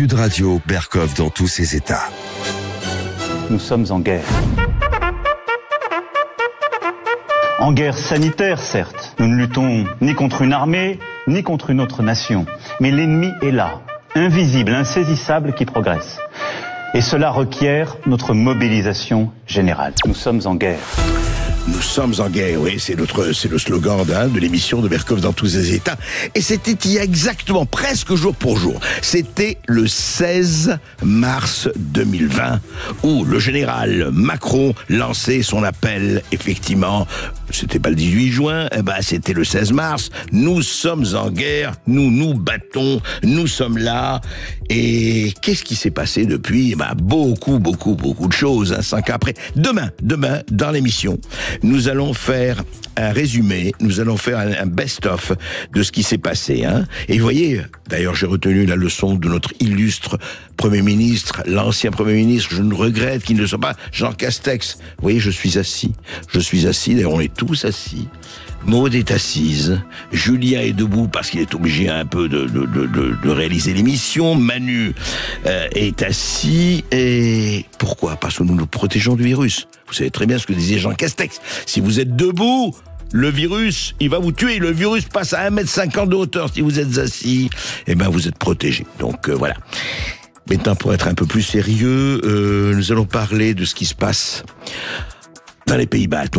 Sud Radio, Berkov dans tous ses états. Nous sommes en guerre. En guerre sanitaire, certes. Nous ne luttons ni contre une armée, ni contre une autre nation. Mais l'ennemi est là, invisible, insaisissable, qui progresse. Et cela requiert notre mobilisation générale. Nous sommes en guerre. Nous sommes en guerre, oui, c'est le slogan de l'émission de Berkov dans tous ses états. Et c'était il y a exactement, presque jour pour jour. C'était le 16 mars 2020, où le général Macron lançait son appel, effectivement. C'était pas le 18 juin, c'était le 16 mars. Nous sommes en guerre, nous nous battons, nous sommes là. Et qu'est-ce qui s'est passé depuis? Beaucoup de choses, 5 ans après. Demain, dans l'émission, nous allons faire un résumé, nous allons faire un best-of de ce qui s'est passé. Et vous voyez, d'ailleurs j'ai retenu la leçon de notre illustre Premier ministre, l'ancien Premier ministre, je ne regrette qu'il ne soit pas Jean Castex. Vous voyez, je suis assis, d'ailleurs on est tous assis. Maud est assise, Julien est debout parce qu'il est obligé un peu de réaliser l'émission, Manu est assis, et pourquoi? Parce que nous nous protégeons du virus. Vous savez très bien ce que disait Jean Castex. Si vous êtes debout, le virus, il va vous tuer. Le virus passe à 1,50 m de hauteur. Si vous êtes assis, vous êtes protégé. Donc voilà. Maintenant, pour être un peu plus sérieux, nous allons parler de ce qui se passe dans les pays baltes.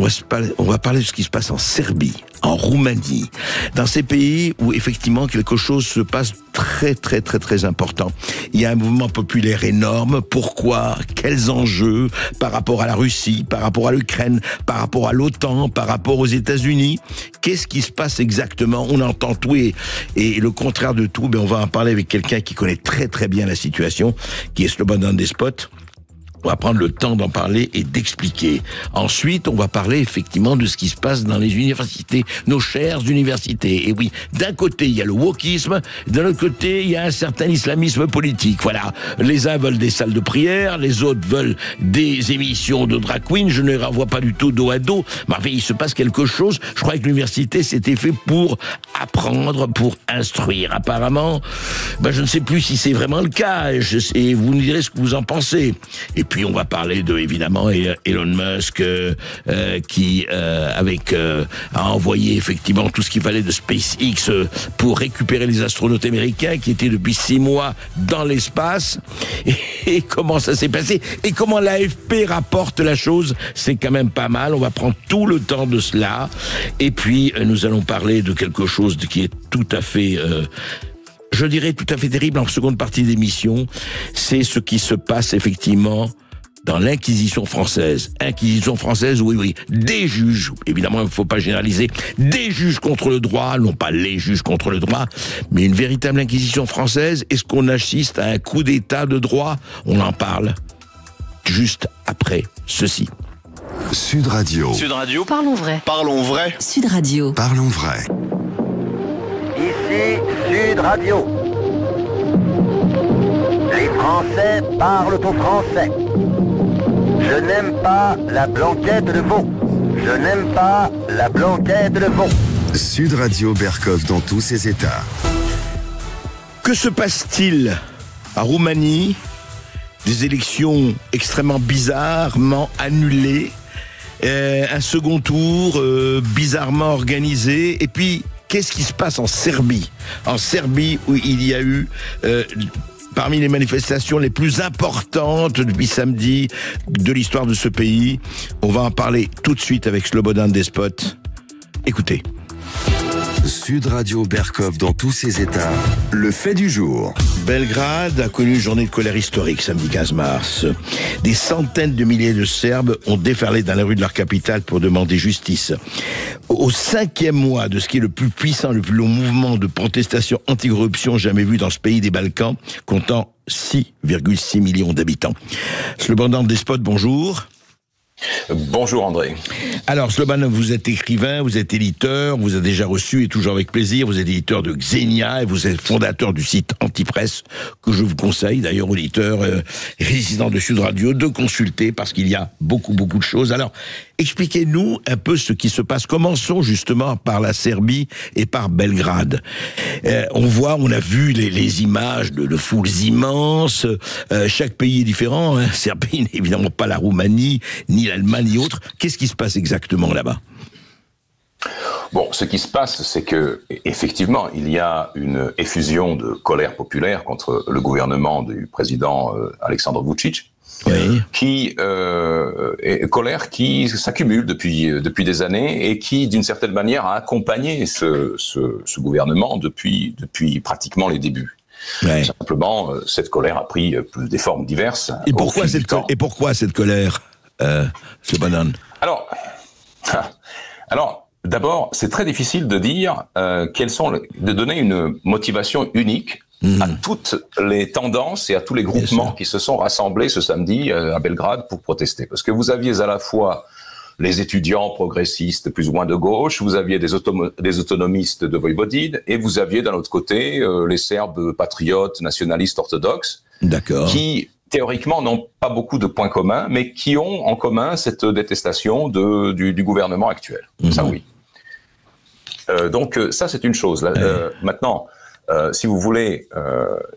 On va parler de ce qui se passe en Serbie, en Roumanie, dans ces pays où effectivement quelque chose se passe très important. Il y a un mouvement populaire énorme. Pourquoi? Quels enjeux par rapport à la Russie, par rapport à l'Ukraine, par rapport à l'OTAN, par rapport aux États-Unis? Qu'est-ce qui se passe exactement? On entend tout et le contraire de tout. On va en parler avec quelqu'un qui connaît très bien la situation, qui est Slobodan Despot. On va prendre le temps d'en parler et d'expliquer. Ensuite, on va parler effectivement de ce qui se passe dans les universités, nos chères universités. Et oui, d'un côté, il y a le wokisme, d'un autre côté, il y a un certain islamisme politique. Voilà, les uns veulent des salles de prière, les autres veulent des émissions de drag queen. Je ne les renvoie pas du tout dos à dos, mais enfin, il se passe quelque chose. Je crois que l'université, c'était fait pour apprendre, pour instruire. Apparemment, je ne sais plus si c'est vraiment le cas. Et vous nous direz ce que vous en pensez. Et puis on va parler évidemment Elon Musk qui a envoyé effectivement tout ce qu'il fallait de SpaceX pour récupérer les astronautes américains qui étaient depuis 6 mois dans l'espace. Et comment ça s'est passé et comment l'AFP rapporte la chose, c'est quand même pas mal. On va prendre tout le temps de cela. Et puis nous allons parler de quelque chose qui est tout à fait je dirais tout à fait terrible en seconde partie d'émission. C'est ce qui se passe effectivement dans l'Inquisition française. Inquisition française, oui. Des juges, évidemment, il ne faut pas généraliser, des juges contre le droit, non pas les juges contre le droit, mais une véritable Inquisition française. Est-ce qu'on assiste à un coup d'état de droit? On en parle juste après ceci. Sud Radio. Sud Radio. Parlons vrai. Parlons vrai. Sud Radio. Parlons vrai. Ici Sud Radio. Les Français parlent au français. Je n'aime pas la blanquette de veau. Je n'aime pas la blanquette de veau. Sud Radio, Berkov dans tous ses états. Que se passe-t-il en Roumanie? Des élections extrêmement bizarrement annulées. Un second tour bizarrement organisé. Et puis, qu'est-ce qui se passe en Serbie? En Serbie, où il y a eu parmi les manifestations les plus importantes depuis samedi de l'histoire de ce pays. On va en parler tout de suite avec Slobodan Despot. Écoutez. Sud Radio, Berkov dans tous ses états. Le fait du jour. Belgrade a connu une journée de colère historique samedi 15 mars. Des centaines de milliers de Serbes ont déferlé dans la rue de leur capitale pour demander justice. Au 5e mois de ce qui est le plus puissant, le plus long mouvement de protestation anti-corruption jamais vu dans ce pays des Balkans, comptant 6,6 millions d'habitants. Slobodan Despot, bonjour. Bonjour André. Alors Slobodan, vous êtes écrivain, vous êtes éditeur, vous avez déjà reçu et toujours avec plaisir, vous êtes éditeur de Xenia et vous êtes fondateur du site Antipresse que je vous conseille d'ailleurs auditeurs résidents de Sud Radio de consulter parce qu'il y a beaucoup de choses. Alors expliquez-nous un peu ce qui se passe. Commençons justement par la Serbie et par Belgrade. On a vu les images de foules immenses. Chaque pays est différent. Serbie n'est évidemment pas la Roumanie, ni l'Allemagne, ni autre. Qu'est-ce qui se passe exactement là-bas ? Bon, ce qui se passe, c'est que effectivement, il y a une effusion de colère populaire contre le gouvernement du président Aleksandar Vučić. Oui. Colère qui s'accumule depuis des années et qui, d'une certaine manière, a accompagné ce gouvernement depuis pratiquement les débuts. Ouais. Simplement, cette colère a pris des formes diverses. Et pourquoi cette colère, Slobodan ? Alors, d'abord, c'est très difficile de dire de donner une motivation unique à toutes les tendances et à tous les groupements qui se sont rassemblés ce samedi à Belgrade pour protester. Parce que vous aviez à la fois les étudiants progressistes plus ou moins de gauche, vous aviez des autonomistes de Vojvodine, et vous aviez d'un autre côté les Serbes patriotes, nationalistes orthodoxes, qui théoriquement n'ont pas beaucoup de points communs, mais qui ont en commun cette détestation du gouvernement actuel. Ça oui. Donc ça c'est une chose. Maintenant, si vous voulez,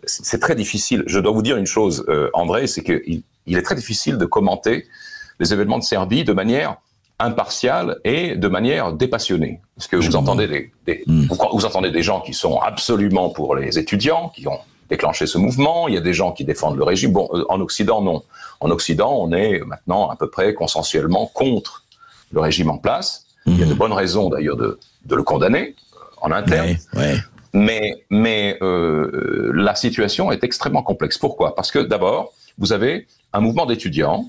c'est très difficile. Je dois vous dire une chose, André, c'est qu'il est très difficile de commenter les événements de Serbie de manière impartiale et de manière dépassionnée. Parce que vous entendez vous entendez des gens qui sont absolument pour les étudiants, qui ont déclenché ce mouvement. Il y a des gens qui défendent le régime. Bon, en Occident, non. En Occident, on est maintenant à peu près consensuellement contre le régime en place. Il y a de bonnes raisons d'ailleurs de le condamner en interne. Mais la situation est extrêmement complexe. Pourquoi ? Parce que d'abord, vous avez un mouvement d'étudiants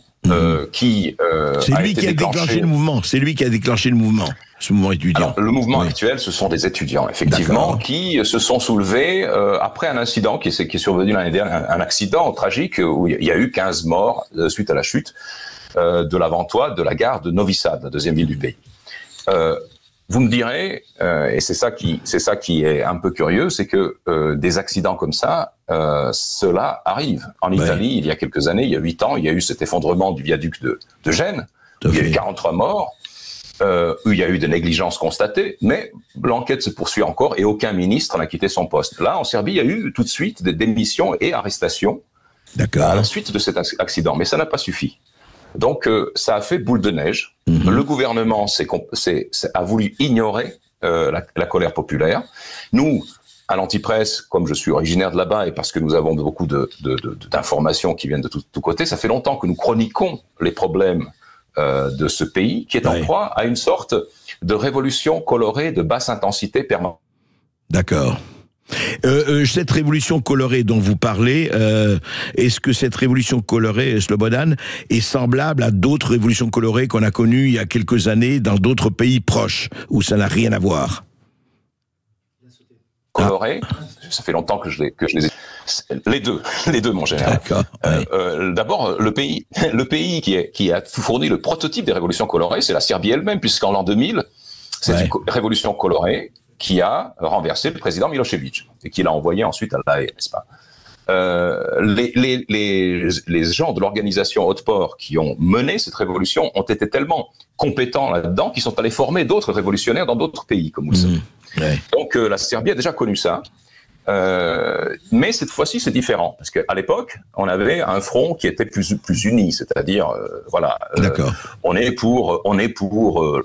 qui c'est lui qui a déclenché le mouvement. C'est lui qui a déclenché le mouvement. Ce mouvement étudiant. Alors, le mouvement actuel, ce sont des étudiants, effectivement, qui se sont soulevés après un incident qui est survenu l'année dernière, un accident tragique où il y a eu 15 morts suite à la chute de l'avant-toit de la gare de Novi Sad, la deuxième ville du pays. Vous me direz, et c'est ça qui est un peu curieux, c'est que des accidents comme ça, cela arrive. En Italie, il y a quelques années, il y a 8 ans, il y a eu cet effondrement du viaduc de Gênes, où il y a eu 43 morts, où il y a eu des négligences constatées, mais l'enquête se poursuit encore et aucun ministre n'a quitté son poste. Là, en Serbie, il y a eu tout de suite des démissions et arrestations à la suite de cet accident, mais ça n'a pas suffi. Donc, ça a fait boule de neige. Le gouvernement a voulu ignorer la colère populaire. Nous, à l'Antipresse, comme je suis originaire de là-bas et parce que nous avons beaucoup d'informations qui viennent de tous côtés, ça fait longtemps que nous chroniquons les problèmes de ce pays qui est en proie à une sorte de révolution colorée de basse intensité permanente. D'accord. Cette révolution colorée dont vous parlez, est-ce que cette révolution colorée, Slobodan, est semblable à d'autres révolutions colorées qu'on a connues il y a quelques années dans d'autres pays proches, où ça n'a rien à voir? Colorée, ça fait longtemps que je les ai... Les deux, mon général. D'abord, le pays qui a fourni le prototype des révolutions colorées, c'est la Serbie elle-même, puisqu'en l'an 2000, c'est une révolution colorée qui a renversé le président Milošević et qui l'a envoyé ensuite à La Haye, n'est-ce pas ? Les gens de l'organisation Otpor qui ont mené cette révolution ont été tellement compétents là-dedans qu'ils sont allés former d'autres révolutionnaires dans d'autres pays, comme vous le savez. Donc la Serbie a déjà connu ça. Mais cette fois-ci, c'est différent parce qu'à l'époque, on avait un front qui était plus uni, c'est-à-dire, on est pour,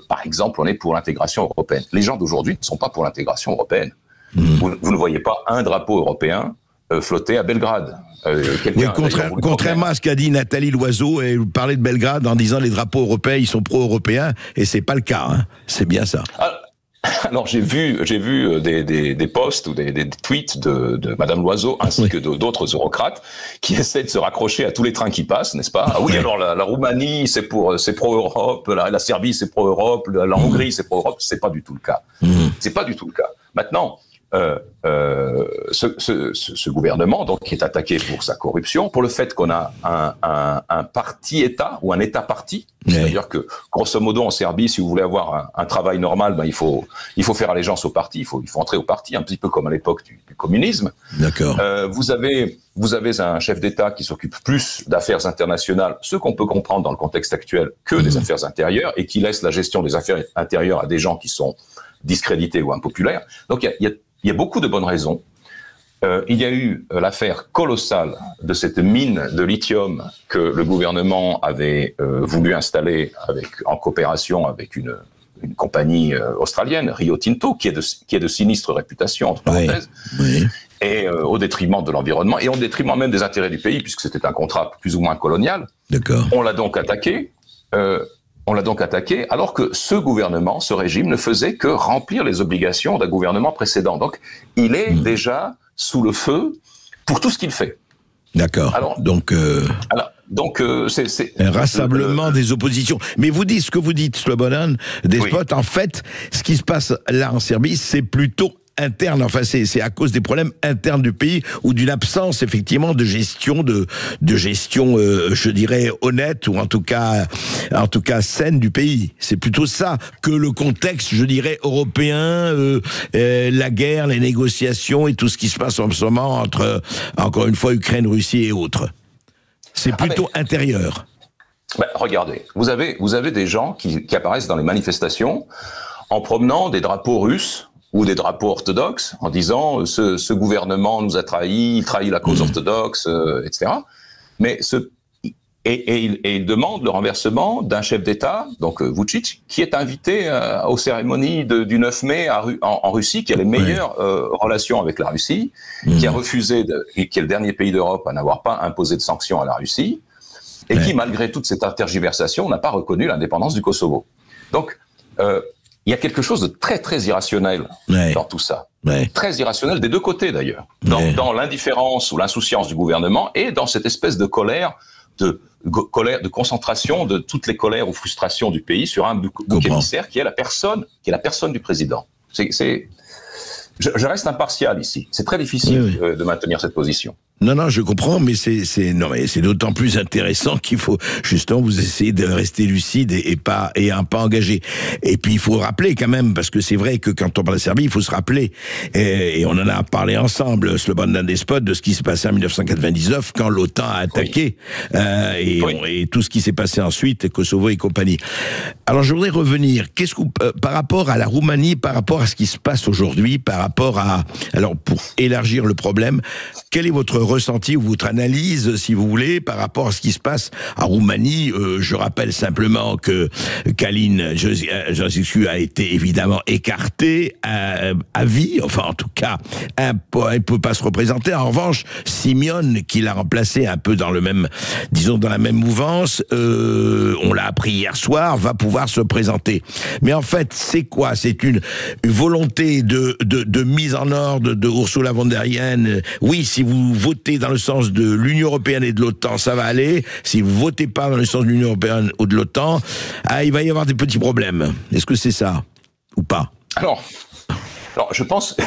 par exemple, on est pour l'intégration européenne. Les gens d'aujourd'hui ne sont pas pour l'intégration européenne. Vous ne voyez pas un drapeau européen flotter à Belgrade. Contrairement à ce qu'a dit Nathalie Loiseau, elle parlait de Belgrade en disant les drapeaux européens, ils sont pro-européens, et c'est pas le cas. Hein. C'est bien ça. Alors j'ai vu des posts ou des tweets de Madame Loiseau ainsi que d'autres eurocrates qui essaient de se raccrocher à tous les trains qui passent, n'est-ce pas ? Ah oui, alors la Roumanie c'est pro-Europe, la Serbie c'est pro-Europe, la Hongrie c'est pro-Europe, c'est pas du tout le cas. C'est pas du tout le cas. Maintenant, ce gouvernement, donc, qui est attaqué pour sa corruption, pour le fait qu'on a un parti-État ou un État-parti, c'est-à-dire que, grosso modo, en Serbie, si vous voulez avoir un travail normal, ben, il faut faire allégeance au parti, il faut entrer au parti, un petit peu comme à l'époque du communisme. D'accord. Vous avez un chef d'État qui s'occupe plus d'affaires internationales, ce qu'on peut comprendre dans le contexte actuel, que des affaires intérieures, et qui laisse la gestion des affaires intérieures à des gens qui sont discrédités ou impopulaires. Donc, il y a beaucoup de bonnes raisons. Il y a eu l'affaire colossale de cette mine de lithium que le gouvernement avait voulu installer en coopération avec une compagnie australienne, Rio Tinto, qui est de sinistre réputation, entre parenthèses, et au détriment de l'environnement, et au détriment même des intérêts du pays, puisque c'était un contrat plus ou moins colonial. D'accord. On l'a donc attaqué. Alors que ce gouvernement, ce régime, ne faisait que remplir les obligations d'un gouvernement précédent. Donc, il est déjà sous le feu pour tout ce qu'il fait. D'accord. Donc, c'est un rassemblement des oppositions. Mais vous dites ce que vous dites, Slobodan Despot. En fait, ce qui se passe là en Serbie, c'est plutôt interne. Enfin, c'est à cause des problèmes internes du pays ou d'une absence effectivement de gestion, je dirais honnête ou en tout cas saine du pays. C'est plutôt ça que le contexte, je dirais européen, la guerre, les négociations et tout ce qui se passe en ce moment entre, encore une fois, Ukraine, Russie et autres. C'est plutôt intérieur. Ben, regardez, vous avez des gens qui apparaissent dans les manifestations en promenant des drapeaux russes ou des drapeaux orthodoxes, en disant ce gouvernement nous a trahis, il trahit la cause orthodoxe, etc. Mais ils demandent le renversement d'un chef d'État, donc Vučić, qui est invité aux cérémonies du 9 mai en Russie, qui a les meilleures relations avec la Russie, qui a refusé, qui est le dernier pays d'Europe à n'avoir pas imposé de sanctions à la Russie, et qui, malgré toute cette tergiversation, n'a pas reconnu l'indépendance du Kosovo. Donc, il y a quelque chose de très très irrationnel dans tout ça. Très irrationnel des deux côtés d'ailleurs. Dans l'indifférence ou l'insouciance du gouvernement et dans cette espèce de colère, de concentration de toutes les colères ou frustrations du pays sur un bouc émissaire qui est la personne du président. Je reste impartial ici. C'est très difficile de maintenir cette position. Non, je comprends, mais c'est d'autant plus intéressant qu'il faut justement vous essayer de rester lucide et un pas engagé. Et puis il faut rappeler quand même, parce que c'est vrai que quand on parle de Serbie, il faut se rappeler, et on en a parlé ensemble, Slobodan Despot, de ce qui s'est passé en 1999 quand l'OTAN a attaqué et tout ce qui s'est passé ensuite, Kosovo et compagnie. Alors je voudrais revenir, par rapport à la Roumanie, par rapport à ce qui se passe aujourd'hui, pour élargir le problème, quel est votre ressenti ou votre analyse, si vous voulez, par rapport à ce qui se passe en Roumanie? Je rappelle simplement que Calin Georgescu a été évidemment écarté à vie, enfin en tout cas, il ne peut pas se représenter. En revanche, Simeon, qui l'a remplacé un peu dans la même mouvance, on l'a appris hier soir, va pouvoir se présenter. Mais en fait, c'est quoi? C'est une volonté de mise en ordre de Ursula von der Leyen. Oui, si vous votez dans le sens de l'Union européenne et de l'OTAN, ça va aller. Si vous votez pas dans le sens de l'Union européenne ou de l'OTAN, il va y avoir des petits problèmes. Est-ce que c'est ça ou pas? Alors, je pense,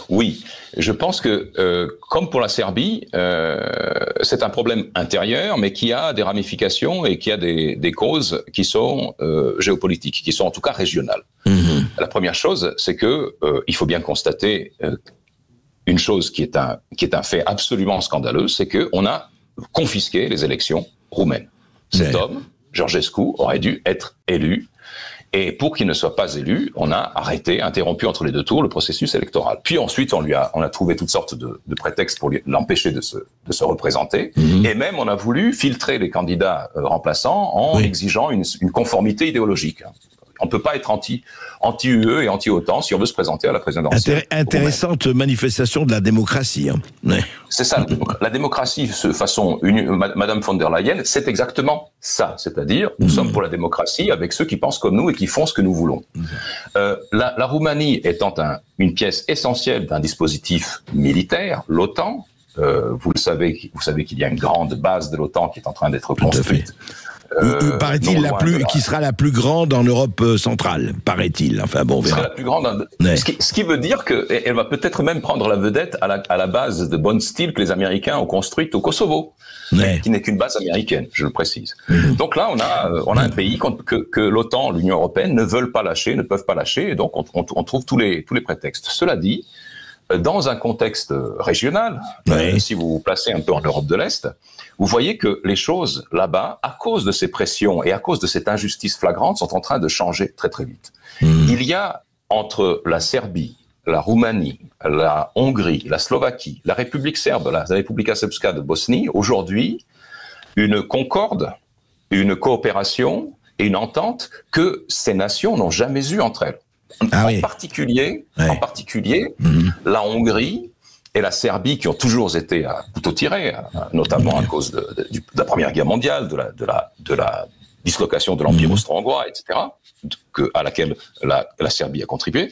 oui, je pense que comme pour la Serbie, c'est un problème intérieur, mais qui a des ramifications et qui a des causes qui sont géopolitiques, qui sont en tout cas régionales. La première chose, c'est que il faut bien constater une chose qui est un fait absolument scandaleux, c'est que on a confisqué les élections roumaines. Cet homme, Georgescu, aurait dû être élu, et pour qu'il ne soit pas élu, on a interrompu entre les deux tours le processus électoral. Puis ensuite, on a trouvé toutes sortes de prétextes pour l'empêcher de se représenter, et même on a voulu filtrer les candidats remplaçants en exigeant une conformité idéologique. On ne peut pas être anti-UE et anti-OTAN si on veut se présenter à la présidentielle. Intéressante manifestation de la démocratie. C'est ça, la démocratie, façon Madame von der Leyen, c'est exactement ça. C'est-à-dire, nous sommes pour la démocratie avec ceux qui pensent comme nous et qui font ce que nous voulons. La Roumanie étant une pièce essentielle d'un dispositif militaire, l'OTAN, vous savez qu'il y a une grande base de l'OTAN qui est en train d'être construite Paraît-il qui sera la plus grande en Europe centrale, paraît-il. Enfin bon, on verra. La plus grande. Ce qui veut dire qu'elle va peut-être même prendre la vedette à la base de bonne style que les Américains ont construite au Kosovo, qui n'est qu'une base américaine, je le précise. Donc là, on a un pays que l'OTAN, l'Union européenne ne peuvent pas lâcher, et donc on trouve tous les prétextes. Cela dit, dans un contexte régional, si vous vous placez un peu en Europe de l'Est, vous voyez que les choses là-bas, à cause de ces pressions et à cause de cette injustice flagrante, sont en train de changer très très vite. Il y a entre la Serbie, la Roumanie, la Hongrie, la Slovaquie, la République serbe, la Republika Srpska de Bosnie, aujourd'hui, une concorde, une coopération et une entente que ces nations n'ont jamais eue entre elles. En particulier, la Hongrie et la Serbie, qui ont toujours été à couteau tiré, notamment à cause de la Première Guerre mondiale, de la dislocation de l'Empire austro-hongrois, etc., à laquelle la Serbie a contribué.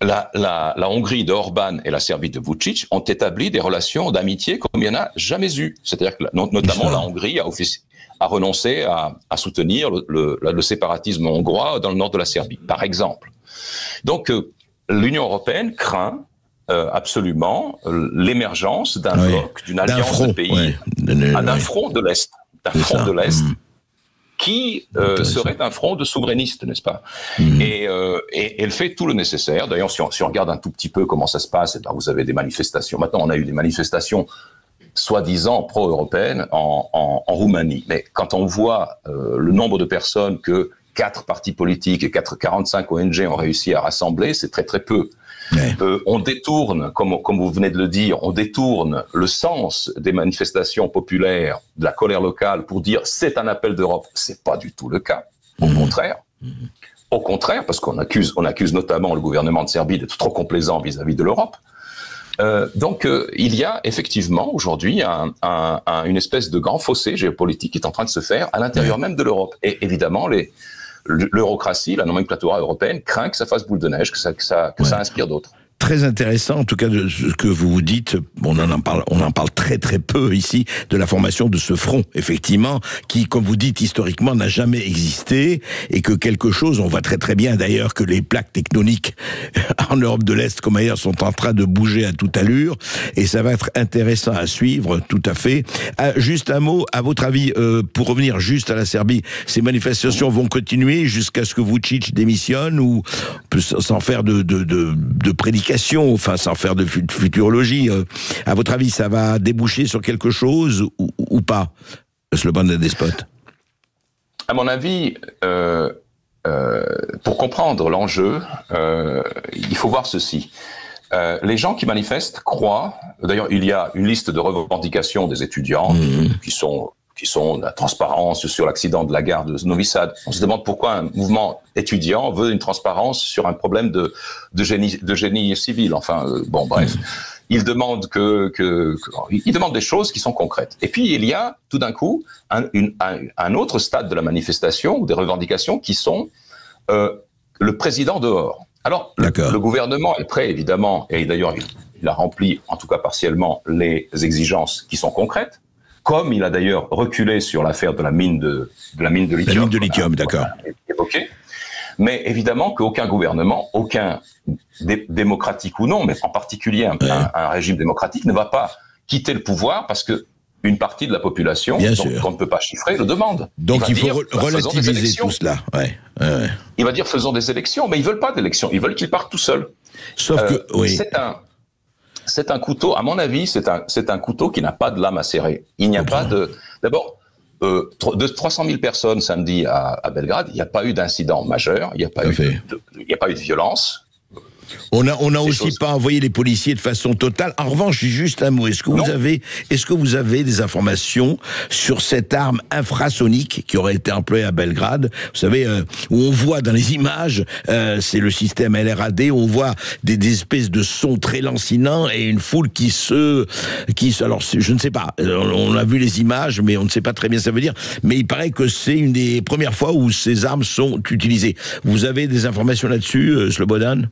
La Hongrie d'Orban et la Serbie de Vučić ont établi des relations d'amitié comme il n'y en a jamais eu. C'est-à-dire que notamment la Hongrie a renoncé à soutenir le séparatisme hongrois dans le nord de la Serbie, par exemple. Donc, l'Union européenne craint absolument l'émergence d'un bloc, d'une alliance de pays, d'un front de l'Est, qui serait un front de souverainistes, n'est-ce pas? Et elle fait tout le nécessaire. D'ailleurs, si on regarde un tout petit peu comment ça se passe, vous avez des manifestations. Maintenant, on a eu des manifestations soi-disant pro-européennes en Roumanie. Mais quand on voit le nombre de personnes que 4 partis politiques et 45 ONG ont réussi à rassembler, c'est très très peu. On détourne, comme vous venez de le dire, on détourne le sens des manifestations populaires, de la colère locale, pour dire c'est un appel d'Europe. C'est pas du tout le cas. Au contraire, parce qu'on accuse notamment le gouvernement de Serbie d'être trop complaisant vis-à-vis de l'Europe. Donc, il y a effectivement aujourd'hui une espèce de grand fossé géopolitique qui est en train de se faire à l'intérieur même de l'Europe. Et évidemment, l'eurocratie, la nomenclature européenne, craint que ça fasse boule de neige, que ça inspire d'autres. Très intéressant, en tout cas, de ce que vous dites. On en parle très très peu ici, de la formation de ce front, effectivement, qui, comme vous dites, historiquement n'a jamais existé, et que quelque chose, on voit très très bien d'ailleurs que les plaques tectoniques en Europe de l'Est comme ailleurs sont en train de bouger à toute allure, et ça va être intéressant à suivre, tout à fait. Juste un mot, à votre avis, pour revenir juste à la Serbie, ces manifestations vont continuer jusqu'à ce que Vučić démissionne, ou sans faire de prédication, enfin sans faire de futurologie, à votre avis, ça va déboucher sur quelque chose ou pas, Slobodan Despot? À mon avis, pour comprendre l'enjeu, il faut voir ceci. Les gens qui manifestent croient, d'ailleurs il y a une liste de revendications des étudiants qui sont la transparence sur l'accident de la gare de Novi Sad. On se demande pourquoi un mouvement étudiant veut une transparence sur un problème de génie civil. Enfin, bon, bref. Ils demandent ils demandent des choses qui sont concrètes. Et puis, il y a tout d'un coup un autre stade de la manifestation ou des revendications qui sont le président dehors. Alors, le gouvernement est prêt, évidemment, et d'ailleurs, il a rempli, en tout cas partiellement, les exigences qui sont concrètes. Comme il a d'ailleurs reculé sur l'affaire de la mine de lithium. La mine de lithium, d'accord. Évoqué. Mais évidemment qu'aucun gouvernement, aucun démocratique ou non, mais en particulier un régime démocratique, ne va pas quitter le pouvoir parce que une partie de la population, qu'on ne peut pas chiffrer, le demande. Donc il faut relativiser tout cela. Il va dire faisons des élections, mais ils veulent pas d'élections. Ils veulent qu'ils partent tout seuls. Sauf que c'est un couteau, à mon avis, c'est un couteau qui n'a pas de lame à serrer. Il n'y a pas d'abord, de 300 000 personnes samedi à Belgrade, il n'y a pas eu d'incident majeur, il n'y a pas eu de violence. On a aussi pas envoyé les policiers de façon totale. En revanche, j'ai juste un mot. Est-ce que vous avez des informations sur cette arme infrasonique qui aurait été employée à Belgrade? Vous savez, où on voit dans les images, c'est le système LRAD, où on voit des espèces de sons très lancinants et une foule alors je ne sais pas. On a vu les images, mais on ne sait pas très bien ce que ça veut dire. Mais il paraît que c'est une des premières fois où ces armes sont utilisées. Vous avez des informations là-dessus, Slobodan?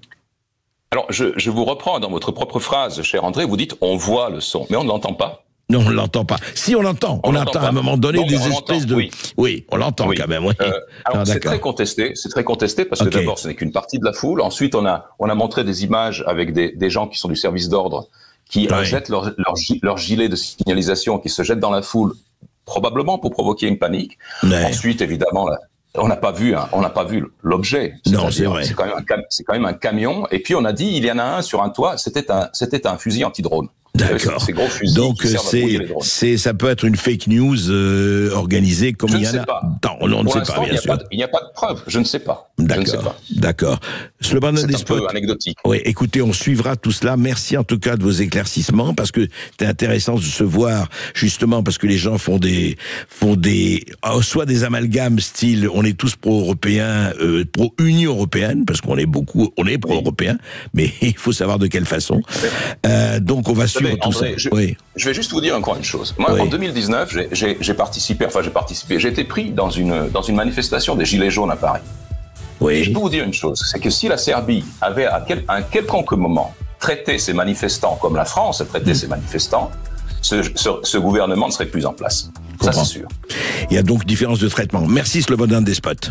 Alors, je vous reprends dans votre propre phrase, cher André, vous dites « on voit le son », mais on ne l'entend pas. Non, on l'entend pas. Si, on l'entend. On entend à un moment donné des espèces de... Oui, on l'entend quand même, oui. Alors, c'est très contesté parce que d'abord, ce n'est qu'une partie de la foule. Ensuite, on a montré des images avec des gens qui sont du service d'ordre qui jettent leur gilet de signalisation, qui se jettent dans la foule, probablement pour provoquer une panique. Ouais. Ensuite, évidemment, on n'a pas vu l'objet. Non, c'est vrai. C'est quand même un camion. Et puis, on a dit, il y en a un sur un toit. C'était un fusil anti-drone. D'accord. Ces gros fusils. Donc ça peut être une fake news organisée comme il y en a. Pas. On ne sait pas, bien sûr. Il n'y a pas de preuve. Je ne sais pas. D'accord. C'est un peu anecdotique. Oui, écoutez, on suivra tout cela. Merci en tout cas de vos éclaircissements parce que c'est intéressant de se voir justement parce que les gens font des soit des amalgames style on est tous pro-européens, pro-Union européenne parce qu'on est pro-européens, mais il faut savoir de quelle façon. Donc on va suivre tout ça. Je vais juste vous dire encore une chose. Moi, en 2019, j'ai été pris dans une manifestation des Gilets jaunes à Paris. Oui. Je peux vous dire une chose, c'est que si la Serbie avait à un quelconque moment traité ses manifestants comme la France a traité ses manifestants, ce gouvernement ne serait plus en place. Ça, c'est sûr. Il y a donc différence de traitement. Merci Slobodan Despot.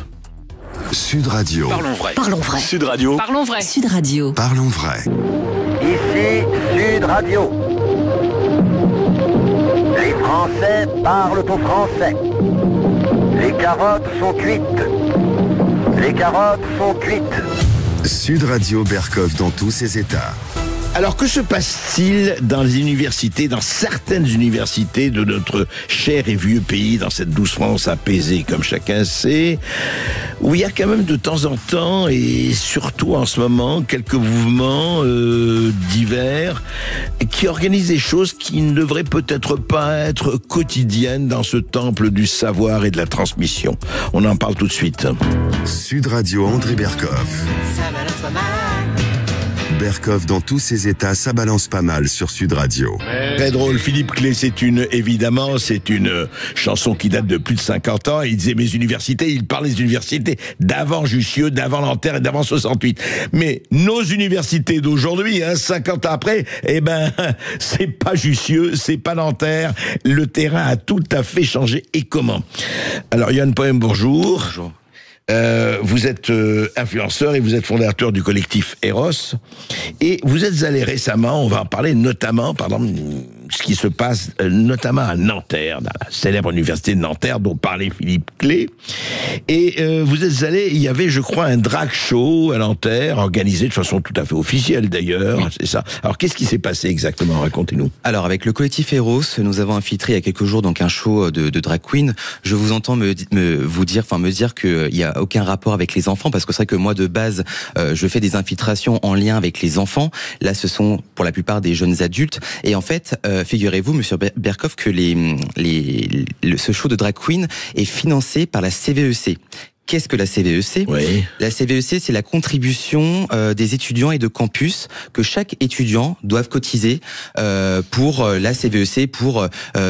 Sud Radio. Parlons vrai. Parlons vrai. Sud Radio. Parlons vrai. Sud Radio. Parlons vrai. Ici Sud Radio. Les Français parlent au français. Les carottes sont cuites. Les carottes sont cuites. Sud Radio Berkov dans tous ses états. Alors, que se passe-t-il dans les universités, dans certaines universités de notre cher et vieux pays, dans cette douce France apaisée, comme chacun sait, où il y a quand même de temps en temps, et surtout en ce moment, quelques mouvements divers qui organisent des choses qui ne devraient peut-être pas être quotidiennes dans ce temple du savoir et de la transmission. On en parle tout de suite. Sud Radio André Berkov. Berkov dans tous ses états, ça balance pas mal sur Sud Radio. Très drôle, Philippe Clay, c'est une chanson qui date de plus de 50 ans. Il disait mes universités, il parle des universités d'avant Jussieu, d'avant Nanterre et d'avant 68. Mais nos universités d'aujourd'hui, 50 ans après, c'est pas Jussieu, c'est pas Nanterre. Le terrain a tout à fait changé. Et comment? Alors, Yann Poème, bonjour. Bonjour. Vous êtes influenceur et vous êtes fondateur du collectif Eros. Et vous êtes allé récemment, on va en parler notamment, ce qui se passe notamment à Nanterre, dans la célèbre université de Nanterre dont parlait Philippe Clay. Et vous êtes allé, il y avait je crois un drag show à Nanterre, organisé de façon tout à fait officielle d'ailleurs, c'est ça. Alors qu'est-ce qui s'est passé exactement? Racontez-nous. Alors avec le collectif Eros, nous avons infiltré il y a quelques jours donc un show de drag queen. Je vous entends me dire qu'il y a aucun rapport avec les enfants, parce que c'est vrai que moi de base je fais des infiltrations en lien avec les enfants. Là ce sont pour la plupart des jeunes adultes, et en fait figurez-vous monsieur Berkov que ce show de drag queen est financé par la CVEC. Qu'est-ce que la CVEC? Oui. La CVEC, c'est la contribution des étudiants et de campus que chaque étudiant doit cotiser pour la CVEC, pour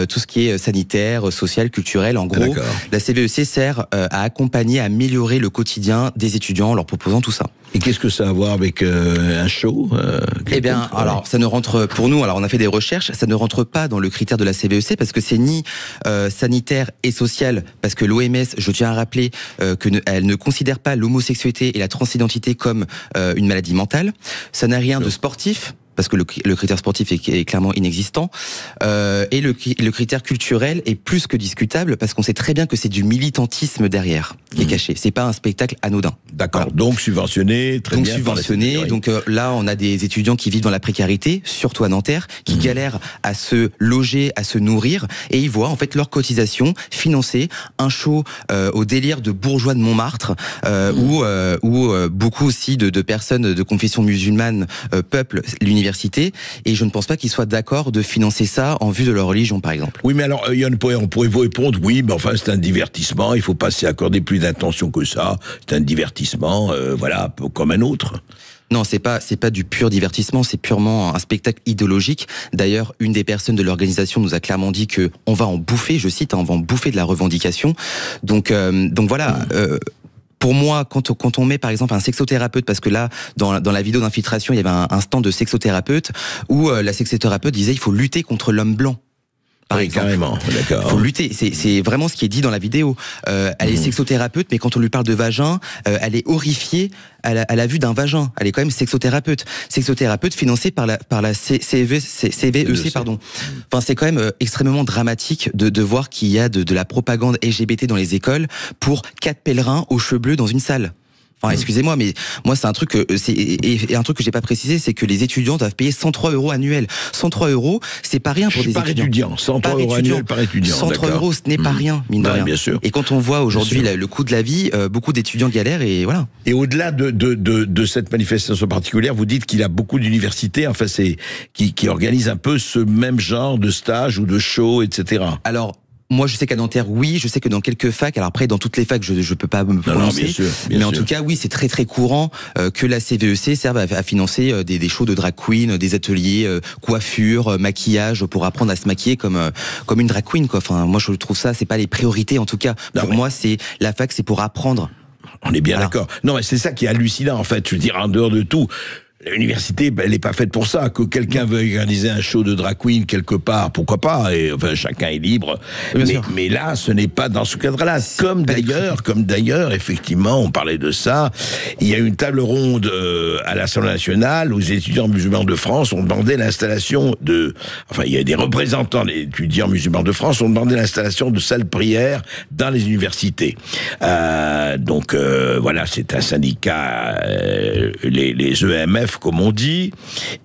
tout ce qui est sanitaire, social, culturel. En gros, la CVEC sert à accompagner, à améliorer le quotidien des étudiants en leur proposant tout ça. Et qu'est-ce que ça a à voir avec un show Eh bien, alors, ça ne rentre, pour nous, alors on a fait des recherches, ça ne rentre pas dans le critère de la CVEC parce que c'est ni sanitaire et social, parce que l'OMS, je tiens à rappeler elle ne considère pas l'homosexualité et la transidentité comme une maladie mentale. Ça n'a rien de sportif, parce que le critère sportif est clairement inexistant, et le critère culturel est plus que discutable, parce qu'on sait très bien que c'est du militantisme derrière qui est caché. C'est pas un spectacle anodin. D'accord. Voilà. Donc subventionné, très bien. Subventionné. Donc là, on a des étudiants qui vivent dans la précarité, surtout à Nanterre, qui galèrent à se loger, à se nourrir, et ils voient en fait leur cotisation financer un show au délire de bourgeois de Montmartre, où beaucoup aussi de personnes de confession musulmane peuplent l'université. Et je ne pense pas qu'ils soient d'accord de financer ça en vue de leur religion, par exemple. Oui, mais alors, Yann, on pourrait vous répondre, oui, mais enfin, c'est un divertissement, il faut pas s'y accorder plus d'intention que ça, c'est un divertissement, voilà, comme un autre. Non, c'est pas du pur divertissement, c'est purement un spectacle idéologique. D'ailleurs, une des personnes de l'organisation nous a clairement dit que on va en bouffer, je cite, on va en bouffer de la revendication. Donc voilà. Pour moi, quand on met par exemple un sexothérapeute, parce que là, dans la vidéo d'infiltration, il y avait un stand de sexothérapeute où la sexothérapeute disait il faut lutter contre l'homme blanc. par exemple. Carrément, d'accord. Faut lutter. C'est vraiment ce qui est dit dans la vidéo. Elle est sexothérapeute, mais quand on lui parle de vagin, elle est horrifiée à la vue d'un vagin. Elle est quand même sexothérapeute. Sexothérapeute financée par la CVEC, pardon. Enfin, c'est quand même extrêmement dramatique de voir qu'il y a de la propagande LGBT dans les écoles pour 4 pèlerins aux cheveux bleus dans une salle. Enfin, excusez-moi, mais moi, c'est un truc et un truc que j'ai pas précisé, c'est que les étudiants doivent payer 103 € annuels. 103 €, c'est pas rien pour des étudiants. 103 € annuels par étudiant. 103 €, ce n'est pas rien, mine de rien. Bien sûr. Et quand on voit aujourd'hui le coût de la vie, beaucoup d'étudiants galèrent et voilà. Et au-delà de cette manifestation particulière, vous dites qu'il y a beaucoup d'universités, enfin, qui organisent un peu ce même genre de stage ou de show, etc. Alors, moi, je sais qu'à Nanterre, oui. Je sais que dans quelques facs, alors après, dans toutes les facs, je peux pas me prononcer. Bien sûr, mais en tout cas, oui, c'est très très courant que la CVEC serve à financer des shows de drag queen, des ateliers coiffure, maquillage, pour apprendre à se maquiller comme une drag queen, quoi. Enfin, moi, je trouve ça, c'est pas les priorités, en tout cas. Pour moi, c'est la fac, c'est pour apprendre. On est bien d'accord. Non, mais c'est ça qui est hallucinant, en fait. Je veux dire, en dehors de tout. L'université, elle n'est pas faite pour ça. Que quelqu'un veuille organiser un show de drag queen quelque part, pourquoi pas. Et enfin, chacun est libre. Mais là, ce n'est pas dans ce cadre-là. Comme d'ailleurs, effectivement, on parlait de ça. Il y a une table ronde à l'Assemblée nationale où les étudiants musulmans de France ont demandé l'installation enfin, il y a des représentants des étudiants musulmans de France ont demandé l'installation de salles de prière dans les universités. Donc voilà, c'est un syndicat, les EMF, comme on dit,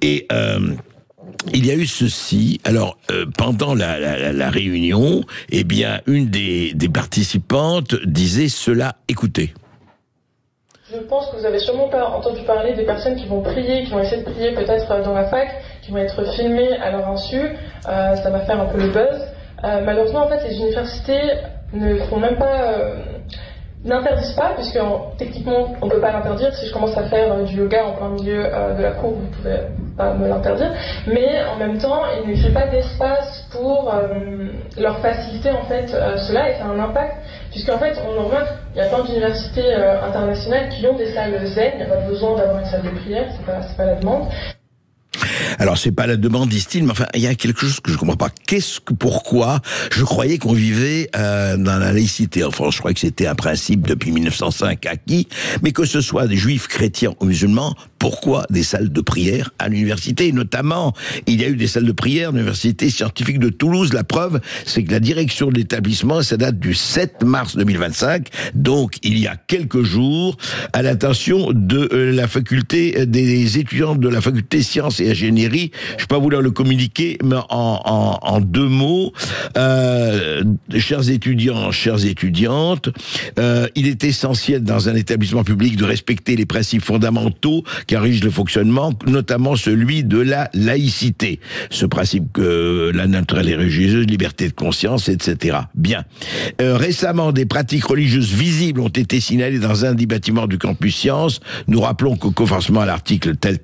et il y a eu ceci. Alors, pendant la réunion, eh bien, une des participantes disait cela. Écoutez. Je pense que vous avez sûrement pas entendu parler des personnes qui vont prier, qui vont essayer de prier peut-être dans la fac, qui vont être filmées à leur insu. Ça va faire un peu le buzz. Malheureusement, en fait, les universités ne font même pas... n'interdisent pas, puisque techniquement on ne peut pas l'interdire. Si je commence à faire du yoga en plein milieu de la cour, vous ne pouvez pas me l'interdire, mais en même temps ils ne créent pas d'espace pour leur faciliter en fait cela, et ça a un impact, puisqu'en fait on en remarque, il y a plein d'universités internationales qui ont des salles zen, il n'y a pas besoin d'avoir une salle de prière, c'est pas la demande. Alors, c'est pas la demande, disent-ils, mais enfin, il y a quelque chose que je comprends pas. Pourquoi? Je croyais qu'on vivait dans la laïcité en France. Je croyais que c'était un principe depuis 1905 acquis, mais que ce soit des juifs, chrétiens ou musulmans, pourquoi des salles de prière à l'université? Notamment, il y a eu des salles de prière à l'université scientifique de Toulouse. La preuve, c'est que la direction de l'établissement, ça date du 7 mars 2025, donc il y a quelques jours, à l'attention de la faculté, des étudiants de la faculté sciences et ingénierie. Je ne vais pas vouloir le communiquer, mais en 2 mots, chers étudiants, chères étudiantes, il est essentiel dans un établissement public de respecter les principes fondamentaux qui régissent le fonctionnement, notamment celui de la laïcité. Ce principe que la naturelle religieuse, liberté de conscience, etc. Bien. Récemment, des pratiques religieuses visibles ont été signalées dans un des bâtiments du campus Sciences. Nous rappelons que conformément à l'article tel,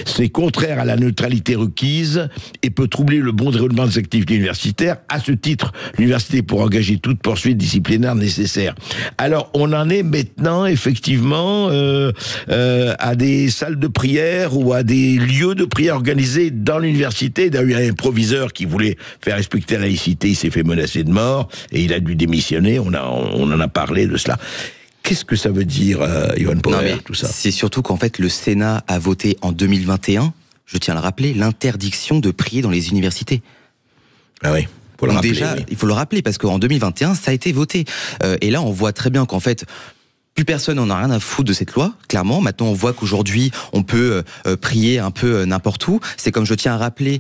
c'est contraire à la neutralité requise et peut troubler le bon déroulement des activités universitaires. À ce titre, l'université pourra engager toute poursuite disciplinaire nécessaire. Alors, on en est maintenant, effectivement, à des salles de prière ou à des lieux de prière organisés dans l'université. D'ailleurs, il y a un proviseur qui voulait faire respecter la laïcité, il s'est fait menacer de mort et il a dû démissionner. On en a parlé de cela. Qu'est-ce que ça veut dire, Johan Power, tout ça? C'est surtout qu'en fait, le Sénat a voté en 2021, je tiens à le rappeler, l'interdiction de prier dans les universités. Ah oui. Donc déjà, il faut le rappeler, parce qu'en 2021, ça a été voté. Et là, on voit très bien qu'en fait, plus personne n'en a rien à foutre de cette loi, clairement. Maintenant, on voit qu'aujourd'hui, on peut prier un peu n'importe où. C'est comme je tiens à rappeler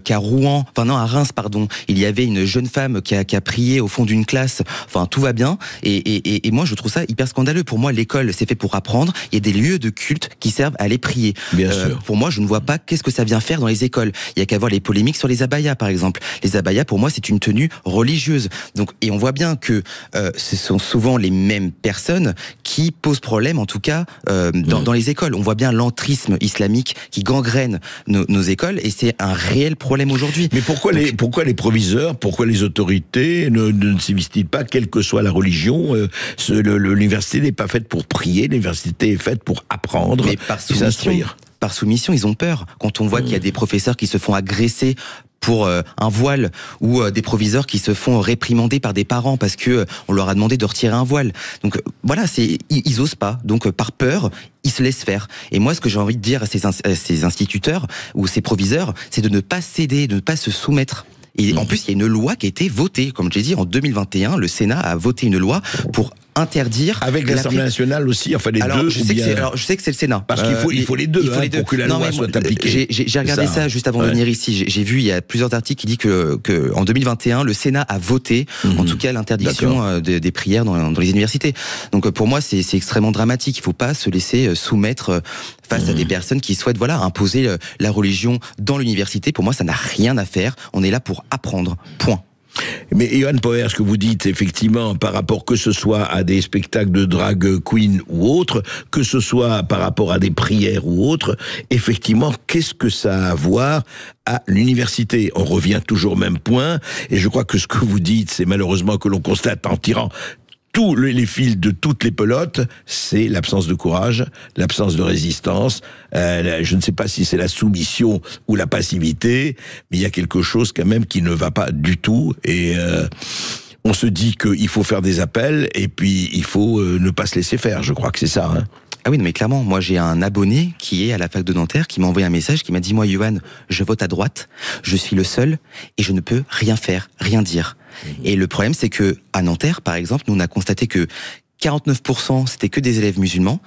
qu'à à Reims, pardon, il y avait une jeune femme qui a prié au fond d'une classe. Enfin, tout va bien. Et moi, je trouve ça hyper scandaleux. Pour moi, l'école, c'est fait pour apprendre. Il y a des lieux de culte qui servent à aller prier. Bien sûr. Pour moi, je ne vois pas qu'est-ce que ça vient faire dans les écoles. Il y a qu'à voir les polémiques sur les abayas, par exemple. Les abayas, pour moi, c'est une tenue religieuse. Donc, et on voit bien que ce sont souvent les mêmes personnes qui pose problème, en tout cas, dans les écoles. On voit bien l'entrisme islamique qui gangrène nos écoles, et c'est un réel problème aujourd'hui. Mais pourquoi les proviseurs, pourquoi les autorités ne s'investissent pas, quelle que soit la religion? L'université n'est pas faite pour prier, l'université est faite pour apprendre et s'instruire. Par soumission, ils ont peur. Quand on voit qu'il y a des professeurs qui se font agresser pour un voile ou des proviseurs qui se font réprimander par des parents parce que on leur a demandé de retirer un voile. Donc voilà, ils osent pas. Donc par peur, ils se laissent faire. Et moi, ce que j'ai envie de dire à ces instituteurs ou ces proviseurs, c'est de ne pas céder, de ne pas se soumettre. Et en plus, il y a une loi qui a été votée. Comme j'ai dit, en 2021, le Sénat a voté une loi pour interdire... Avec l'Assemblée nationale aussi, enfin les deux. Je sais que c'est le Sénat. Parce qu'il faut les deux, pour que la loi soit appliquée. J'ai regardé ça juste avant de venir ici. J'ai vu, il y a plusieurs articles qui disent que en 2021, le Sénat a voté, en tout cas, l'interdiction des prières dans les universités. Donc pour moi, c'est extrêmement dramatique. Il ne faut pas se laisser soumettre face à des personnes qui souhaitent imposer la religion dans l'université. Pour moi, ça n'a rien à faire. On est là pour apprendre. Point. Mais Johan Poher, ce que vous dites effectivement par rapport que ce soit à des spectacles de drag queen ou autres, que ce soit par rapport à des prières ou autres, effectivement, qu'est-ce que ça a à voir à l'université? On revient toujours au même point, et je crois que ce que vous dites, c'est malheureusement que l'on constate en tirant tous les fils de toutes les pelotes, c'est l'absence de courage, l'absence de résistance. Je ne sais pas si c'est la soumission ou la passivité, mais il y a quelque chose quand même qui ne va pas du tout. Et on se dit qu'il faut faire des appels et puis il faut ne pas se laisser faire. Je crois que c'est ça. Hein. Ah oui, mais clairement, moi j'ai un abonné qui est à la fac de Nanterre qui m'a envoyé un message qui m'a dit « Moi, Johan, je vote à droite, je suis le seul et je ne peux rien faire, rien dire. » Et le problème, c'est que à Nanterre, par exemple, nous on a constaté que 49% c'était que des élèves musulmans.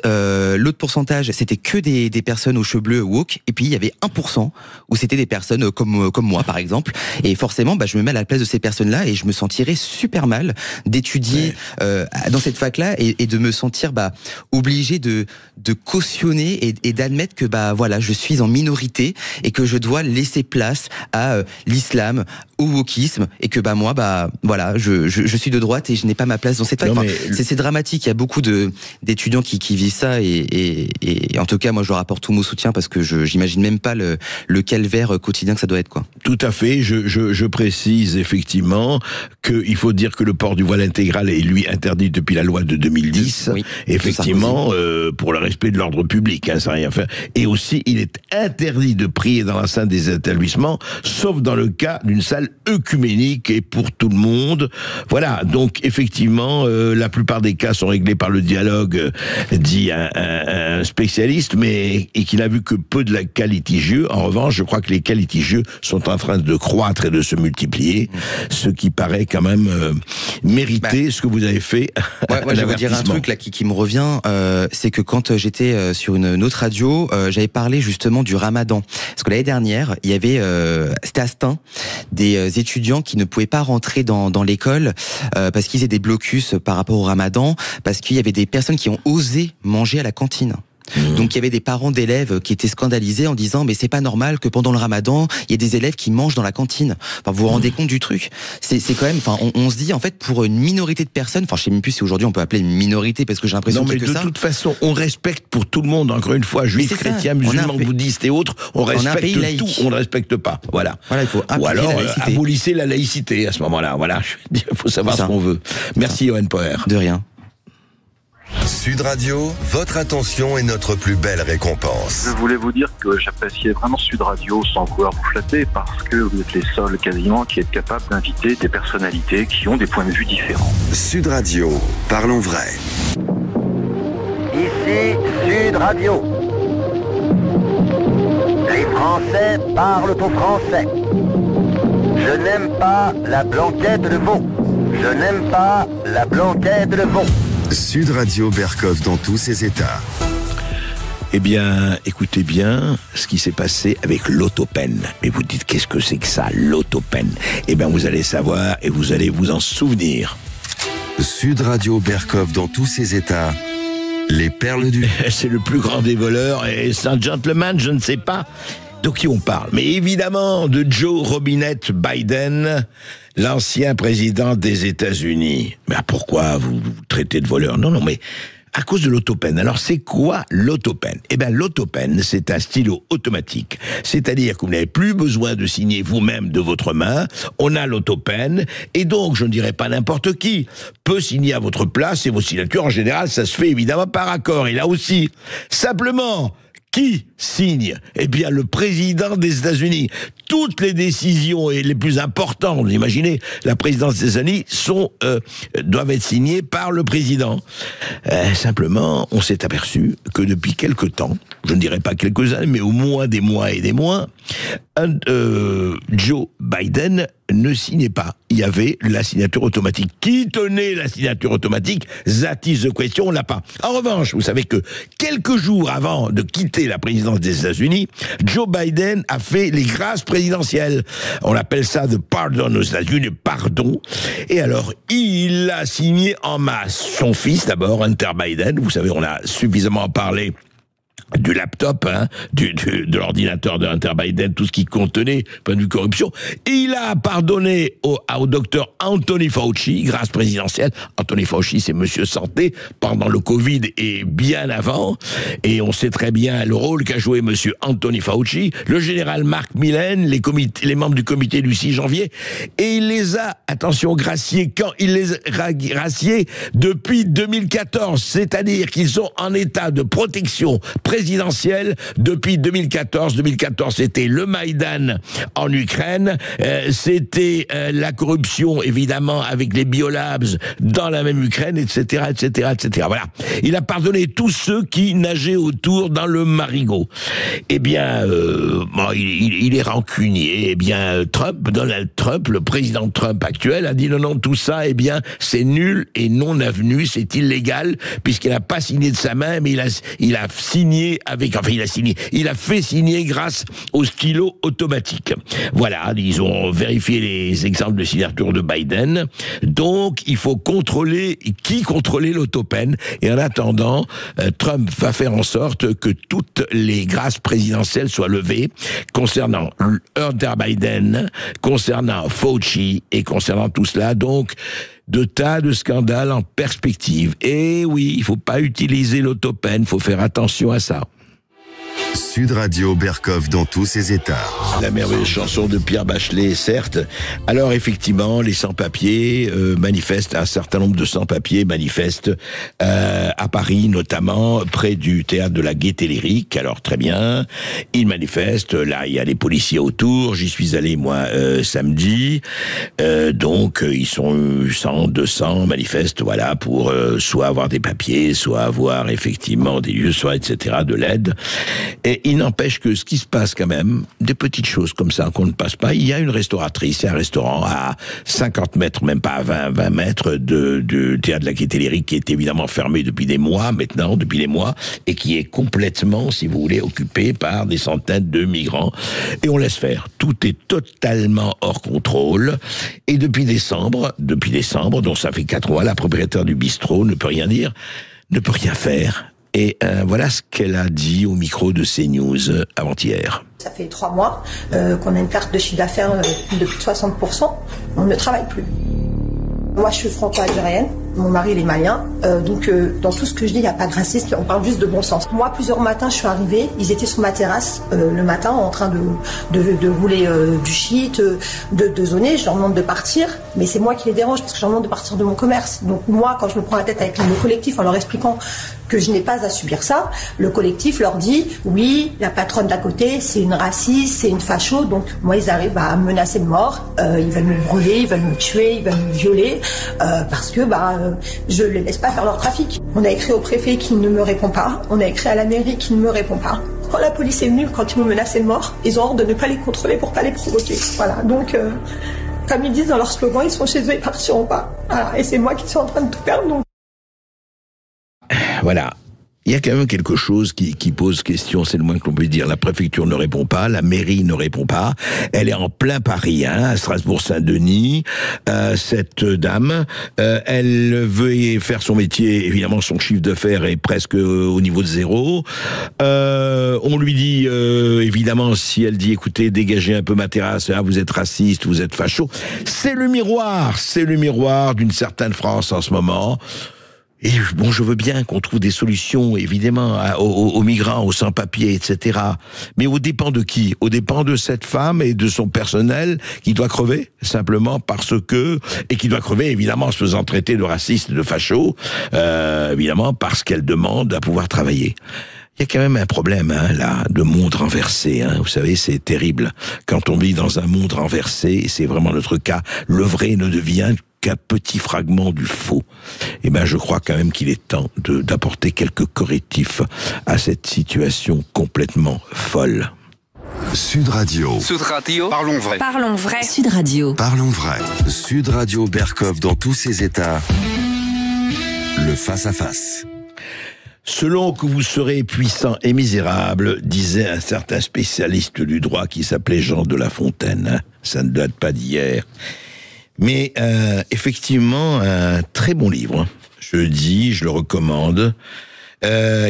L'autre pourcentage, c'était que des personnes aux cheveux bleus woke, et puis il y avait 1% où c'était des personnes comme moi par exemple. Et forcément, je me mets à la place de ces personnes-là et je me sentirais super mal d'étudier dans cette fac-là et de me sentir obligé de cautionner et d'admettre que je suis en minorité et que je dois laisser place à l'islam, au wokisme, et que moi je suis de droite et je n'ai pas ma place dans cette fac. C'est dramatique. Il y a beaucoup d'étudiants qui vivent ça et en tout cas moi je leur apporte tout mon soutien parce que j'imagine même pas le calvaire quotidien que ça doit être, quoi. Tout à fait. Je précise effectivement qu'il faut dire que le port du voile intégral est lui interdit depuis la loi de 2010. Oui, effectivement, pour le respect de l'ordre public, ça n'a rien fait. Et aussi, il est interdit de prier dans l'enceinte des établissements, sauf dans le cas d'une salle œcuménique et pour tout le monde. Voilà. Donc effectivement, la plupart des cas sont réglés par le dialogue, dit un spécialiste, mais et qu'il a vu que peu de cas litigieux. En revanche, je crois que les cas litigieux sont en train de croître et de se multiplier, ce qui paraît quand même mériter ce que vous avez fait. Moi, je vais vous dire un truc là qui me revient, c'est que quand j'étais sur une autre radio, j'avais parlé justement du Ramadan. Parce que l'année dernière, il y avait, c'était à Stein, des étudiants qui ne pouvaient pas rentrer dans l'école parce qu'ils faisaient des blocus par rapport au Ramadan, parce qu'il y avait des personnes qui ont osé manger à la cantine. Donc il y avait des parents d'élèves qui étaient scandalisés en disant mais c'est pas normal que pendant le Ramadan il y ait des élèves qui mangent dans la cantine. Enfin, vous vous rendez compte du truc? C'est quand même, on se dit en fait pour une minorité de personnes, je sais même plus si aujourd'hui on peut appeler une minorité parce que j'ai l'impression que ça. De toute façon, on respecte pour tout le monde. Encore une fois, juifs, chrétiens, musulmans, bouddhistes et autres, on respecte tout. On ne respecte pas. Voilà. Il faut ou alors abolissez la laïcité à ce moment-là. Voilà. Il faut savoir ce qu'on veut. Merci Johan Poher. De rien. Sud Radio, votre attention est notre plus belle récompense. Je voulais vous dire que j'appréciais vraiment Sud Radio sans vouloir vous flatter parce que vous êtes les seuls quasiment qui êtes capables d'inviter des personnalités qui ont des points de vue différents. Sud Radio, parlons vrai. Ici Sud Radio. Les Français parlent au français. Je n'aime pas la blanquette de veau. Je n'aime pas la blanquette de veau. Sud Radio Berkov dans tous ses états. Eh bien, écoutez bien ce qui s'est passé avec l'autopen. Mais vous dites, qu'est-ce que c'est que ça, l'autopen? Eh bien, vous allez savoir et vous allez vous en souvenir. Sud Radio Berkov dans tous ses états. Les perles du... C'est le plus grand des voleurs et c'est un gentleman, je ne sais pas de qui on parle. Mais évidemment, de Joe Robinette Biden, l'ancien président des États-Unis. Mais pourquoi vous traitez de voleur? Non, mais à cause de l'autopen. Alors, c'est quoi l'autopen? Eh bien, l'autopen, c'est un stylo automatique. C'est-à-dire que vous n'avez plus besoin de signer vous-même de votre main. On a l'autopen. Et donc, je ne dirais pas n'importe qui peut signer à votre place et vos signatures. En général, ça se fait évidemment par accord. Et là aussi, simplement, Qui signe? Eh bien, le président des États-Unis. Toutes les décisions et les plus importantes, vous imaginez, la présidence des États-Unis doivent être signées par le président. Simplement, on s'est aperçu que depuis quelque temps, je ne dirais pas quelques années, mais au moins des mois et des mois, Joe Biden ne signait pas. Il y avait la signature automatique. Qui tenait la signature automatique? That is the question, on l'a pas. En revanche, vous savez que quelques jours avant de quitter la présidence des États-Unis, Joe Biden a fait les grâces présidentielles. On appelle ça the pardon aux États-Unis, le pardon. Et alors, il a signé en masse. Son fils, d'abord, Hunter Biden. Vous savez, on a suffisamment parlé du laptop, de l'ordinateur de Hunter Biden, tout ce qui contenait, point de vue corruption. Il a pardonné au docteur Anthony Fauci, grâce présidentielle. Anthony Fauci, c'est Monsieur Santé, pendant le Covid et bien avant. Et on sait très bien le rôle qu'a joué Monsieur Anthony Fauci, le général Mark Millen, les membres du comité du 6 janvier. Et il les a, attention, graciés quand il les a graciés depuis 2014. C'est-à-dire qu'ils sont en état de protection présidentielle depuis 2014. 2014, c'était le Maïdan en Ukraine, c'était la corruption, évidemment, avec les biolabs dans la même Ukraine, etc., etc., etc. Voilà. Il a pardonné tous ceux qui nageaient autour dans le marigot. Eh bien, il est rancunier. Eh bien, Donald Trump, le président Trump actuel, a dit non, tout ça, eh bien, c'est nul et non avenu, c'est illégal, puisqu'il n'a pas signé de sa main, mais il a fait signer grâce au stylo automatique. Voilà, ils ont vérifié les exemples de signature de Biden. Donc, il faut contrôler l'autopen. Et en attendant, Trump va faire en sorte que toutes les grâces présidentielles soient levées concernant Hunter Biden, concernant Fauci et concernant tout cela. Donc, de tas de scandales en perspective. Et oui, il faut pas utiliser l'autopen, il faut faire attention à ça. Sud Radio Berkov dans tous ses états. La merveilleuse chanson de Pierre Bachelet, certes. Alors effectivement, les sans-papiers manifestent, un certain nombre de sans-papiers manifestent à Paris, notamment près du théâtre de la Gaîté Lyrique. Alors très bien, ils manifestent. Là, il y a les policiers autour. J'y suis allé moi samedi. Donc ils sont 100, 200 manifestent. Voilà, pour soit avoir des papiers, soit avoir effectivement des lieux, soit etc. de l'aide. Et il n'empêche que ce qui se passe quand même, des petites choses comme ça qu'on ne passe pas. Il y a une restauratrice, il y a un restaurant à 50 mètres, même pas à 20 mètres du théâtre de la Gaîté Lyrique qui est évidemment fermé depuis des mois maintenant, et qui est complètement, si vous voulez, occupé par des centaines de migrants. Et on laisse faire. Tout est totalement hors contrôle. Et depuis décembre, donc ça fait 4 mois, la propriétaire du bistrot ne peut rien dire, ne peut rien faire. Et voilà ce qu'elle a dit au micro de CNews avant-hier. Ça fait 3 mois qu'on a une perte de chiffre d'affaires de plus de 60%. On ne travaille plus. Moi, je suis franco-algérienne. Mon mari, il est malien. Donc, dans tout ce que je dis, il n'y a pas de racisme. On parle juste de bon sens. Moi, plusieurs matins, je suis arrivée. Ils étaient sur ma terrasse le matin en train de rouler du shit, de zoner. Je leur demande de partir. Mais c'est moi qui les dérange parce que je leur demande de partir de mon commerce. Donc, moi, quand je me prends la tête avec le collectif en leur expliquant que je n'ai pas à subir ça, le collectif leur dit oui, la patronne d'à côté, c'est une raciste, c'est une facho. Donc, moi, ils arrivent à me menacer de mort. Ils veulent me brûler, ils veulent me tuer, ils veulent me violer parce que je les laisse pas faire leur trafic. On a écrit au préfet qui ne me répond pas. On a écrit à la mairie qui ne me répond pas. Quand la police est venue, quand ils m'ont menacé de mort, ils ont ordre de ne pas les contrôler pour pas les provoquer. Voilà. Donc, comme ils disent dans leur slogan, ils sont chez eux, ils partiront pas. Voilà. Et c'est moi qui suis en train de tout perdre. Donc. Voilà. Il y a quand même quelque chose qui pose question, c'est le moins que l'on peut dire. La préfecture ne répond pas, la mairie ne répond pas. Elle est en plein Paris, à Strasbourg-Saint-Denis. Cette dame, elle veut faire son métier. Évidemment, son chiffre d'affaires est presque au niveau de 0. On lui dit, évidemment, si elle dit, écoutez, dégagez un peu ma terrasse, vous êtes raciste, vous êtes facho. C'est le miroir d'une certaine France en ce moment. Et bon, je veux bien qu'on trouve des solutions, évidemment, aux migrants, aux sans-papiers, etc. Mais au dépend de qui? Au dépend de cette femme et de son personnel qui doit crever, simplement et qui doit crever, évidemment, en se faisant traiter de raciste, de facho, évidemment, parce qu'elle demande à pouvoir travailler. Il y a quand même un problème, là, de monde renversé. Vous savez, c'est terrible. Quand on vit dans un monde renversé, et c'est vraiment notre cas, le vrai ne devient qu'un petit fragment du faux. Eh ben, je crois quand même qu'il est temps d'apporter quelques correctifs à cette situation complètement folle. Sud Radio. Sud Radio. Parlons vrai. Parlons vrai. Sud Radio. Parlons vrai. Sud Radio Berkov dans tous ses états. Le face-à-face. Selon que vous serez puissant et misérable, disait un certain spécialiste du droit qui s'appelait Jean de La Fontaine. Ça ne date pas d'hier. Mais effectivement, un très bon livre. Je le recommande.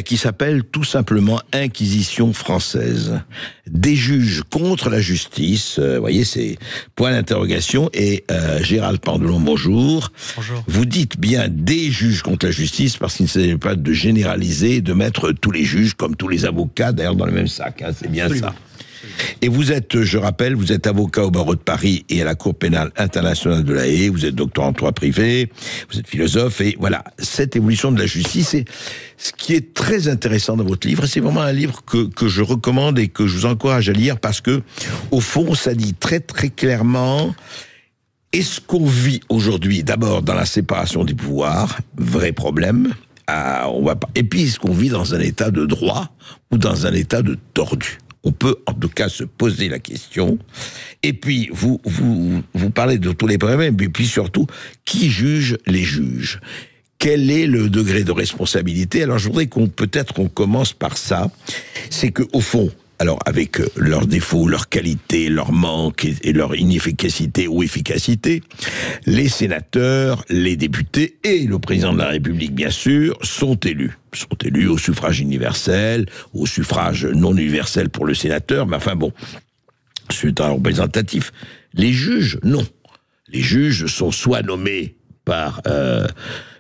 Qui s'appelle tout simplement Inquisition française. Des juges contre la justice. Voyez, c'est point d'interrogation. Et Gérald Pandelon, bonjour. Bonjour. Vous dites bien des juges contre la justice parce qu'il ne s'agit pas de généraliser, de mettre tous les juges comme tous les avocats d'ailleurs dans le même sac. C'est bien Absolument. Ça. Et vous êtes, je rappelle, vous êtes avocat au barreau de Paris et à la Cour pénale internationale de La Haye, vous êtes docteur en droit privé, vous êtes philosophe, et voilà, cette évolution de la justice, c'est ce qui est très intéressant dans votre livre, et c'est vraiment un livre que je recommande et que je vous encourage à lire, parce que, au fond, ça dit très très clairement, est-ce qu'on vit aujourd'hui, d'abord, dans la séparation des pouvoirs, vrai problème, et puis est-ce qu'on vit dans un état de droit ou dans un état de tordu? On peut en tout cas se poser la question. Et puis, vous parlez de tous les problèmes, et puis surtout, qui juge les juges? Quel est le degré de responsabilité? Alors, je voudrais qu'on commence par ça. C'est que, au fond, alors avec leurs défauts, leurs qualités, leurs manques et leur inefficacité ou efficacité, les sénateurs, les députés et le président de la République, bien sûr, sont élus au suffrage universel, au suffrage non universel pour le sénateur, mais enfin bon, c'est un représentatif. Les juges, non. Les juges sont soit nommés par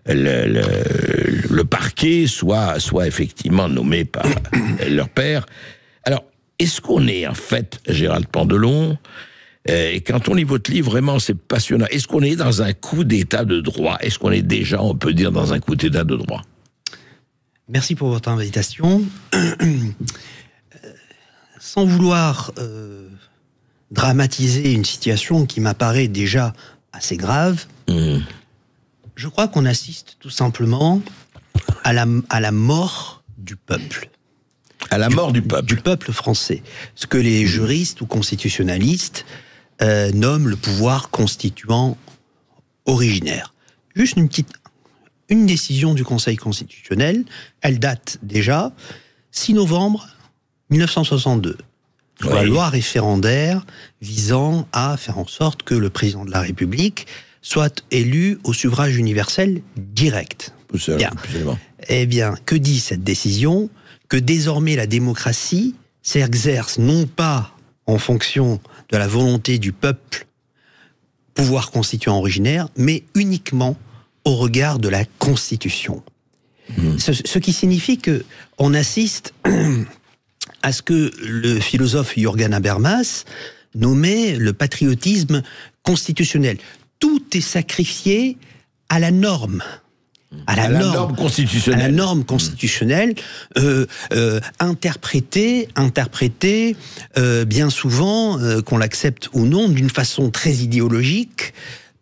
le parquet, soit effectivement nommés par leur père. Alors, est-ce qu'on est, en fait, Gérald Pandelon, et quand on lit votre livre, vraiment, c'est passionnant. Est-ce qu'on est dans un coup d'état de droit? Est-ce qu'on est déjà, on peut dire, dans un coup d'état de droit? Merci pour votre invitation. Sans vouloir dramatiser une situation qui m'apparaît déjà assez grave, je crois qu'on assiste tout simplement à la mort du peuple. À la mort du peuple. Du peuple français. Ce que les juristes ou constitutionnalistes nomment le pouvoir constituant originaire. Juste une décision du Conseil constitutionnel, elle date déjà 6 novembre 1962. La loi référendaire visant à faire en sorte que le président de la République soit élu au suffrage universel direct. Bien. Eh bien, que dit cette décision? Que désormais la démocratie s'exerce non pas en fonction de la volonté du peuple, pouvoir constituant originaire, mais uniquement au regard de la Constitution. Ce qui signifie que on assiste à ce que le philosophe Jürgen Habermas nommait le patriotisme constitutionnel. Tout est sacrifié à la norme. À la norme constitutionnelle. À la norme constitutionnelle, interprétée bien souvent, qu'on l'accepte ou non, d'une façon très idéologique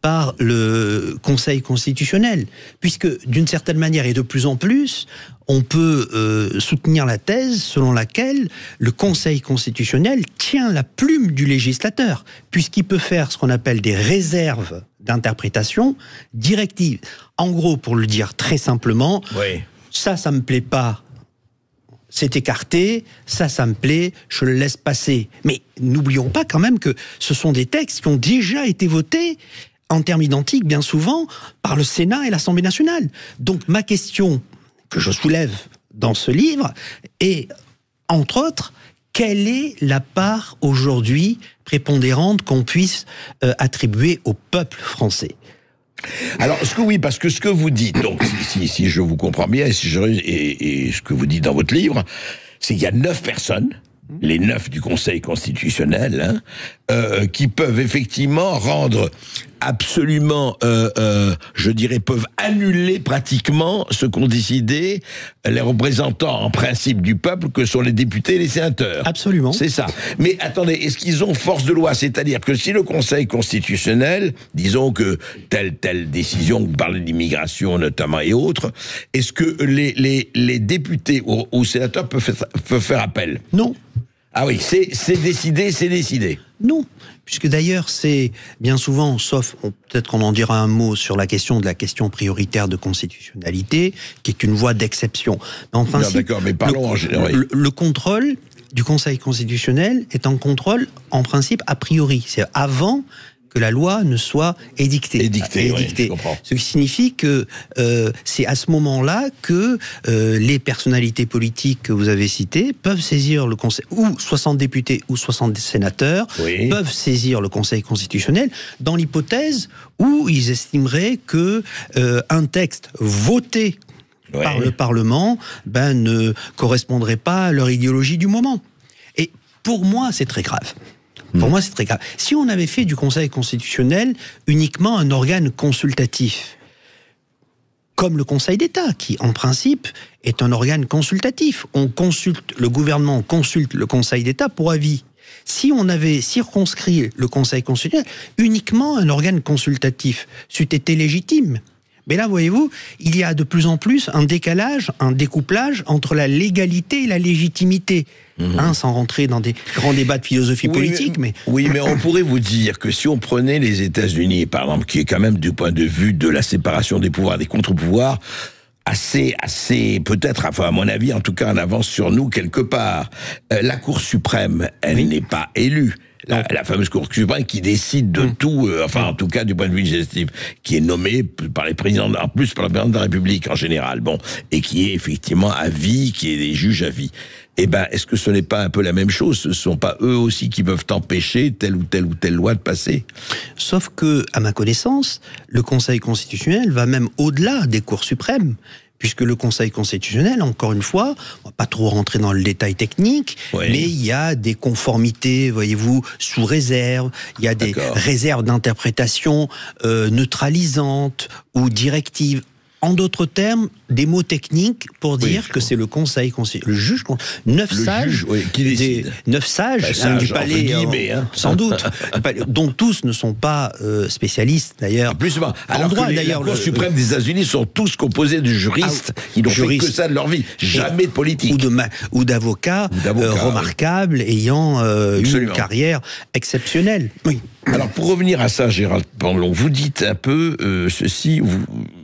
par le Conseil constitutionnel. Puisque, d'une certaine manière, et de plus en plus, on peut soutenir la thèse selon laquelle le Conseil constitutionnel tient la plume du législateur, puisqu'il peut faire ce qu'on appelle des réserves d'interprétation directive. En gros, pour le dire très simplement, ça me plaît pas, c'est écarté, ça me plaît, je le laisse passer. Mais n'oublions pas quand même que ce sont des textes qui ont déjà été votés en termes identiques, bien souvent, par le Sénat et l'Assemblée nationale. Donc ma question que je soulève dans ce livre est, entre autres, quelle est la part aujourd'hui prépondérante qu'on puisse attribuer au peuple français? Alors, parce que ce que vous dites, donc, si je vous comprends bien, et ce que vous dites dans votre livre, c'est qu'il y a 9 personnes, les 9 du Conseil constitutionnel, qui peuvent effectivement rendre absolument, je dirais, peuvent annuler pratiquement ce qu'ont décidé les représentants en principe du peuple que sont les députés et les sénateurs. Absolument. C'est ça. Mais attendez, est-ce qu'ils ont force de loi? C'est-à-dire que si le Conseil constitutionnel, disons que telle décision, vous parlez d'immigration notamment et autres, est-ce que les députés ou sénateurs peuvent faire appel? Non. Ah oui, c'est décidé. Non, puisque d'ailleurs c'est bien souvent, sauf peut-être qu'on en dira un mot sur la question de la question prioritaire de constitutionnalité, qui est une voie d'exception. Mais en principe, d'accord, mais parlons en général. Le contrôle du Conseil constitutionnel est un contrôle en principe a priori, c'est avant que la loi ne soit édictée. Oui, je comprends. Ce qui signifie que c'est à ce moment-là que les personnalités politiques que vous avez citées peuvent saisir le Conseil, ou 60 députés ou 60 sénateurs, peuvent saisir le Conseil constitutionnel dans l'hypothèse où ils estimeraient que un texte voté par le Parlement ne correspondrait pas à leur idéologie du moment. Et pour moi, c'est très grave. Pour moi, c'est très grave. Si on avait fait du Conseil constitutionnel uniquement un organe consultatif, comme le Conseil d'État, qui, en principe, est un organe consultatif. Le gouvernement consulte le Conseil d'État pour avis. Si on avait circonscrit le Conseil constitutionnel uniquement un organe consultatif, c'eût été légitime. Mais là, voyez-vous, il y a de plus en plus un décalage, un découplage entre la légalité et la légitimité. Sans rentrer dans des grands débats de philosophie politique, mais... Oui, mais on pourrait vous dire que si on prenait les États-Unis, par exemple, qui est quand même du point de vue de la séparation des pouvoirs, des contre-pouvoirs, assez, peut-être, enfin, à mon avis, en tout cas, en avance sur nous quelque part. La Cour suprême, elle n'est pas élue. La fameuse Cour suprême qui décide de tout, enfin en tout cas du point de vue législatif, qui est nommée par les présidents, en plus par le président de la République en général, et qui est effectivement à vie, qui est des juges à vie. Eh ben, est-ce que ce n'est pas un peu la même chose? Ce ne sont pas eux aussi qui peuvent empêcher telle ou telle loi de passer? Sauf que, à ma connaissance, le Conseil constitutionnel va même au-delà des cours suprêmes. Puisque le Conseil constitutionnel, encore une fois, on va pas trop rentrer dans le détail technique, mais il y a des conformités, voyez-vous, sous réserve, il y a des réserves d'interprétation neutralisantes ou directives. En d'autres termes, des mots techniques pour dire que c'est le Conseil constitutionnel, le juge, 9 sages, qui décide. 9 sages du palais, sans doute, dont tous ne sont pas spécialistes d'ailleurs. Alors que la Cour suprême des États-Unis sont tous composés de juristes qui n'ont fait que ça de leur vie, jamais de politique. Ou d'avocats remarquables ayant une carrière exceptionnelle. Oui. Alors pour revenir à ça, Gérald Pendelon, vous dites un peu ceci,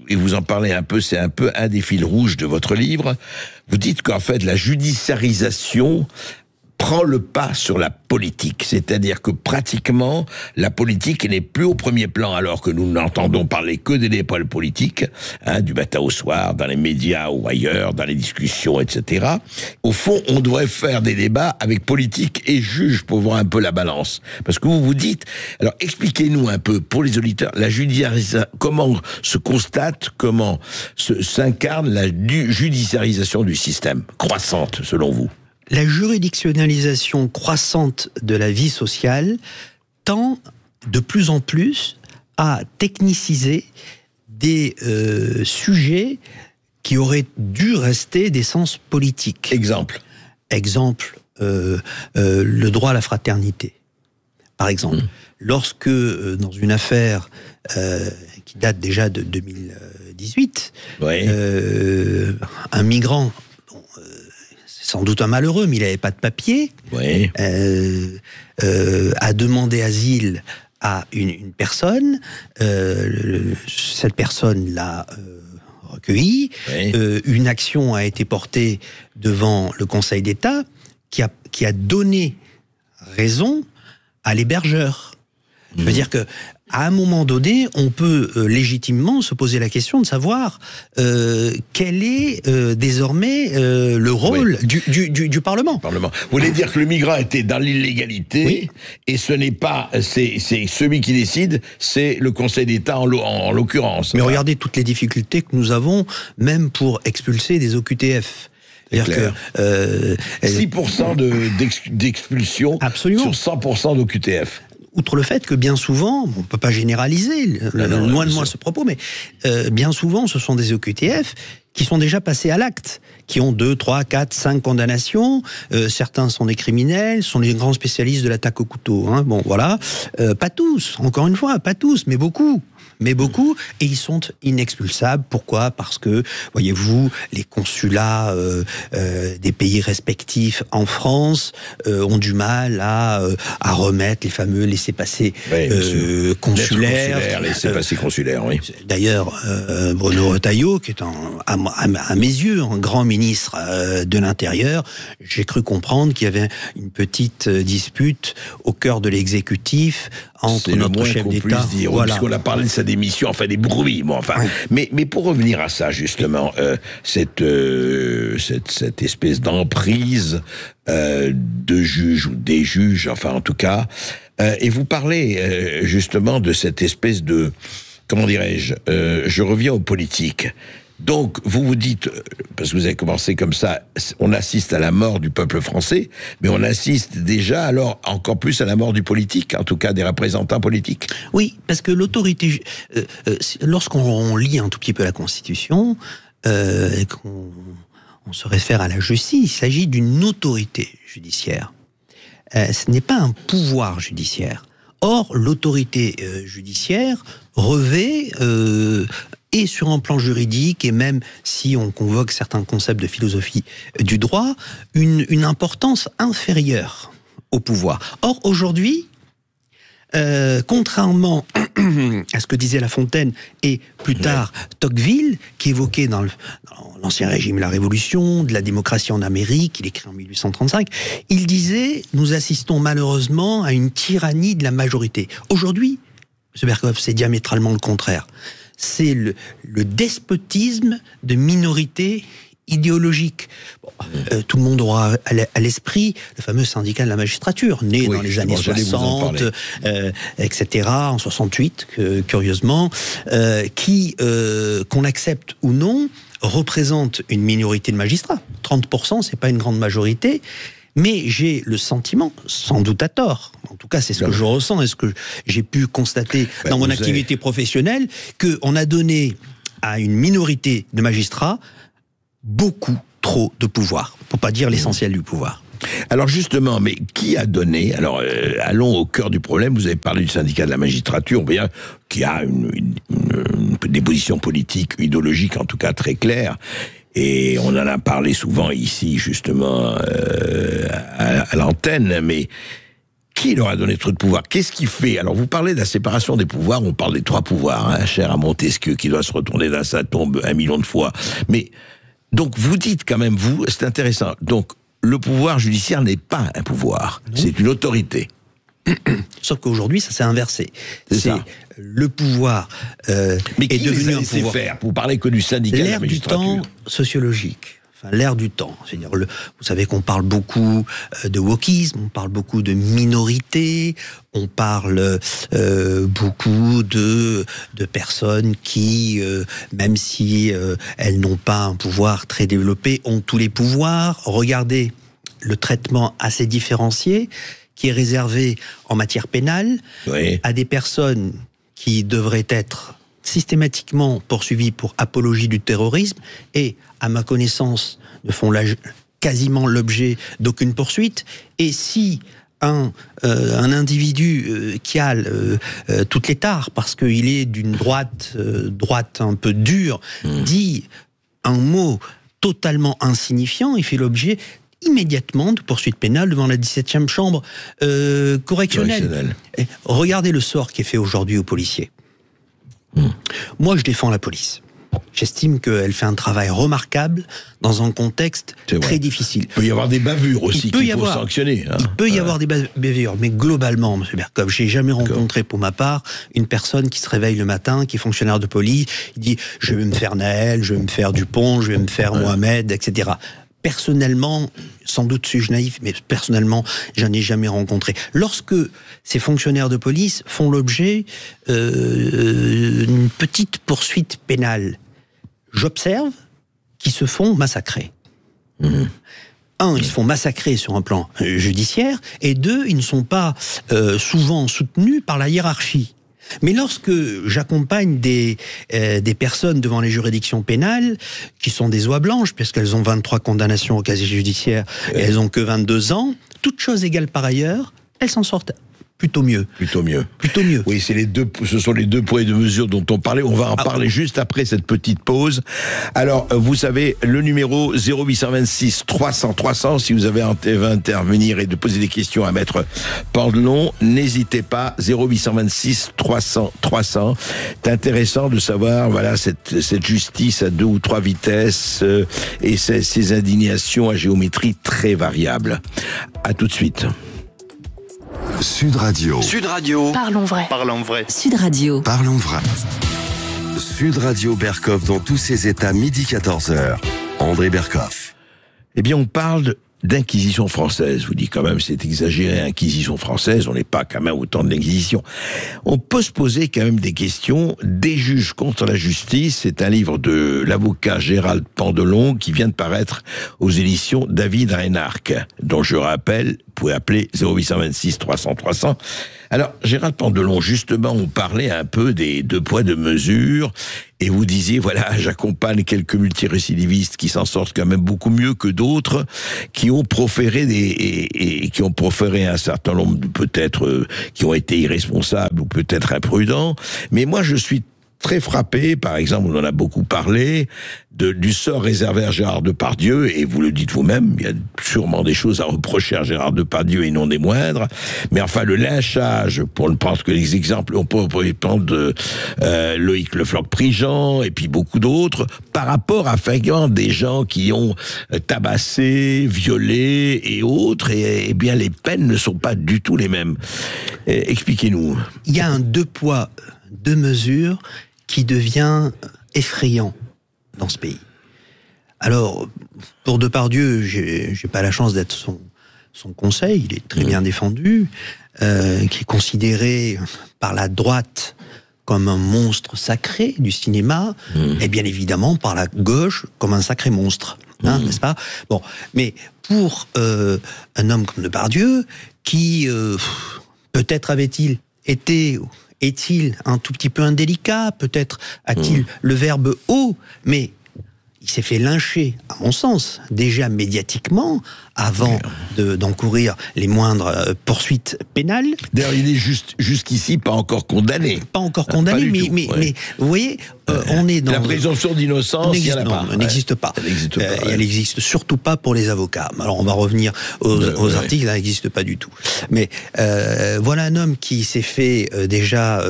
et vous en parlez un peu, c'est un peu un des fils rouges de votre livre. Vous dites qu'en fait la judiciarisation prend le pas sur la politique, c'est-à-dire que pratiquement la politique n'est plus au premier plan, alors que nous n'entendons parler que des débats politiques, du matin au soir, dans les médias ou ailleurs, dans les discussions, etc. Au fond, on devrait faire des débats avec politique et juge pour voir un peu la balance. Parce que vous vous dites, alors expliquez-nous un peu, pour les auditeurs, la judiciarisation, comment se constate, comment s'incarne la judiciarisation du système, croissante selon vous? La juridictionnalisation croissante de la vie sociale tend de plus en plus à techniciser des sujets qui auraient dû rester d'essence politique. Exemple, le droit à la fraternité. Par exemple, lorsque, dans une affaire qui date déjà de 2018, un migrant, sans doute un malheureux, mais il n'avait pas de papier, a demandé asile à une personne, cette personne l'a recueilli, une action a été portée devant le Conseil d'État qui a donné raison à l'hébergeur. Je veux dire que à un moment donné, on peut légitimement se poser la question de savoir quel est désormais le rôle du Parlement. Vous voulez dire que le migrant était dans l'illégalité, et ce n'est pas, c'est celui qui décide, c'est le Conseil d'État en l'occurrence. Mais regardez toutes les difficultés que nous avons, même pour expulser des OQTF. C'est-à-dire que 6% d'expulsion sur 100% d'OQTF. outre le fait que bien souvent, on ne peut pas généraliser, loin de moi ce propos, mais bien souvent, ce sont des OQTF qui sont déjà passés à l'acte, qui ont 2, 3, 4, 5 condamnations. Certains sont des criminels, sont les grands spécialistes de l'attaque au couteau. Hein. Bon, voilà. Pas tous, encore une fois, pas tous, mais beaucoup. Et ils sont inexpulsables. Pourquoi ? Parce que, voyez-vous, les consulats des pays respectifs en France ont du mal à remettre les fameux laissez-passer consulaires. Laissez-passer consulaires, oui. D'ailleurs, Bruno Retailleau, qui est à mes yeux un grand ministre de l'Intérieur, j'ai cru comprendre qu'il y avait une petite dispute au cœur de l'exécutif entre notre chef d'État. Voilà. Puisqu'on a parlé de sa démission, enfin des bruits. Bon, enfin, oui. mais pour revenir à ça, justement, cette espèce d'emprise de juges ou des juges, enfin en tout cas, et vous parlez justement de cette espèce de, comment dirais-je, je reviens aux politiques. Donc, vous dites, parce que vous avez commencé comme ça, on assiste à la mort du peuple français, mais on assiste déjà alors encore plus à la mort du politique, en tout cas des représentants politiques. Oui, parce que l'autorité, lorsqu'on lit un tout petit peu la Constitution, et qu'on se réfère à la justice, il s'agit d'une autorité judiciaire. Ce n'est pas un pouvoir judiciaire. Or, l'autorité judiciaire revêt... et sur un plan juridique, et même si on convoque certains concepts de philosophie du droit, une importance inférieure au pouvoir. Or, aujourd'hui, contrairement à ce que disait La Fontaine et plus tard Tocqueville, qui évoquait dans l'Ancien Régime la Révolution, de la démocratie en Amérique, il écrit en 1835, il disait « Nous assistons malheureusement à une tyrannie de la majorité ». Aujourd'hui, M. Berkoff, c'est diamétralement le contraire. C'est le despotisme de minorités idéologiques. Bon, tout le monde aura à l'esprit le fameux syndicat de la magistrature, né dans les années 60, etc., en 68, curieusement, qui, qu'on accepte ou non, représente une minorité de magistrats. 30%, c'est pas une grande majorité. Mais j'ai le sentiment, sans doute à tort, en tout cas c'est ce que je ressens et ce que j'ai pu constater dans mon activité professionnelle, qu'on a donné à une minorité de magistrats beaucoup trop de pouvoir, pour pas dire l'essentiel du pouvoir. Alors justement, mais qui a donné, alors allons au cœur du problème, vous avez parlé du syndicat de la magistrature, bien, qui a des positions politiques, idéologiques en tout cas très claires. Et on en a parlé souvent ici, justement, à l'antenne, mais qui leur a donné trop de pouvoir ? Qu'est-ce qui fait ? Alors, vous parlez de la séparation des pouvoirs, on parle des 3 pouvoirs, hein, cher à Montesquieu, qui doit se retourner dans sa tombe 1 million de fois. Mais, donc, vous dites quand même, vous, c'est intéressant, donc, le pouvoir judiciaire n'est pas un pouvoir, c'est une autorité. Sauf qu'aujourd'hui, ça s'est inversé. C'est le pouvoir mais qui est devenu un pouvoir. Faire vous parlez que du syndicat de la magistrature. L'ère du temps sociologique. Enfin, l'ère du temps. C'est-à-dire, vous savez qu'on parle beaucoup de wokisme, on parle beaucoup de minorité, on parle beaucoup de personnes qui, même si elles n'ont pas un pouvoir très développé, ont tous les pouvoirs. Regardez le traitement assez différencié qui est réservé en matière pénale à des personnes qui devraient être systématiquement poursuivies pour apologie du terrorisme et, à ma connaissance, ne font quasiment l'objet d'aucune poursuite. Et si un individu qui a toutes les tares, parce qu'il est d'une droite un peu dure, dit un mot totalement insignifiant, il fait l'objet immédiatement de poursuite pénale devant la 17e chambre correctionnelle. Et regardez le sort qui est fait aujourd'hui aux policiers. Moi, je défends la police. J'estime qu'elle fait un travail remarquable dans un contexte très difficile. Il peut y avoir des bavures aussi qu'il faut sanctionner. Hein. Il peut y avoir des bavures, mais globalement, M. Berkoff, j'ai jamais rencontré pour ma part une personne qui se réveille le matin, qui est fonctionnaire de police, il dit « je vais me faire Naël, je vais me faire Dupont, je vais me faire Mohamed, etc. » Personnellement, sans doute suis-je naïf, mais personnellement, j'en ai jamais rencontré. Lorsque ces fonctionnaires de police font l'objet d'une petite poursuite pénale, j'observe qu'ils se font massacrer. un, ils se font massacrer sur un plan judiciaire, et deux, ils ne sont pas souvent soutenus par la hiérarchie. Mais lorsque j'accompagne des personnes devant les juridictions pénales, qui sont des oies blanches, puisqu'elles ont 23 condamnations au casier judiciaire, et elles ont que 22 ans, toutes choses égales par ailleurs, elles s'en sortent plutôt mieux. Plutôt mieux. Plutôt mieux. Oui, ce sont les deux poids et deux mesures dont on parlait. On va en parler juste après cette petite pause. Alors, vous savez, le numéro 0826 300 300, si vous avez envie d'intervenir et de poser des questions à Maître Pandelon, n'hésitez pas, 0826 300 300. C'est intéressant de savoir, voilà, cette justice à 2 ou 3 vitesses et ces indignations à géométrie très variable. À tout de suite. Sud Radio. Sud Radio. Parlons vrai. Parlons vrai. Sud Radio. Parlons vrai. Sud Radio Berkoff dans tous ses états, midi 14h. André Berkoff. Eh bien, on parle d'inquisition française. Je vous dis quand même, c'est exagéré, inquisition française, on n'est pas quand même au temps de l'inquisition. On peut se poser quand même des questions. Des juges contre la justice, c'est un livre de l'avocat Gérald Pandelon qui vient de paraître aux éditions David Reinhardt, dont je rappelle, vous pouvez appeler 0826 300 300. Alors, Gérald Pandelon, justement, on parlait un peu des 2 poids 2 mesures, et vous disiez, voilà, j'accompagne quelques multirécidivistes qui s'en sortent quand même beaucoup mieux que d'autres, qui ont proféré qui ont proféré un certain nombre de, peut-être, qui ont été irresponsables ou peut-être imprudents. Mais moi, je suis très frappé, par exemple, on en a beaucoup parlé, du sort réservé à Gérard Depardieu, et vous le dites vous-même, il y a sûrement des choses à reprocher à Gérard Depardieu et non des moindres, mais enfin le lynchage, pour ne prendre que les exemples, on peut prendre de Loïc Le Floch-Prigent, et puis beaucoup d'autres, par rapport à des gens qui ont tabassé, violé et autres, et bien les peines ne sont pas du tout les mêmes. Expliquez-nous. Il y a un 2 poids 2 mesures qui devient effrayant dans ce pays. Alors, pour Depardieu, j'ai pas la chance d'être son conseil, il est très bien défendu, qui est considéré par la droite comme un monstre sacré du cinéma, et bien évidemment par la gauche comme un sacré monstre, n'est-ce pas? Bon, mais pour un homme comme Depardieu, qui peut-être avait-il été... Est-il un tout petit peu indélicat? Peut-être a-t-il le verbe haut, mais il s'est fait lyncher, à mon sens, déjà médiatiquement, avant d'encourir les moindres poursuites pénales. D'ailleurs, il est jusqu'ici pas encore condamné. Pas encore condamné, mais vous voyez, on est dans... La présomption d'innocence, il n'y en a pas. Elle n'existe pas. Elle n'existe surtout pas pour les avocats. Alors, on va revenir aux articles, elle n'existe pas du tout. Mais voilà un homme qui s'est fait déjà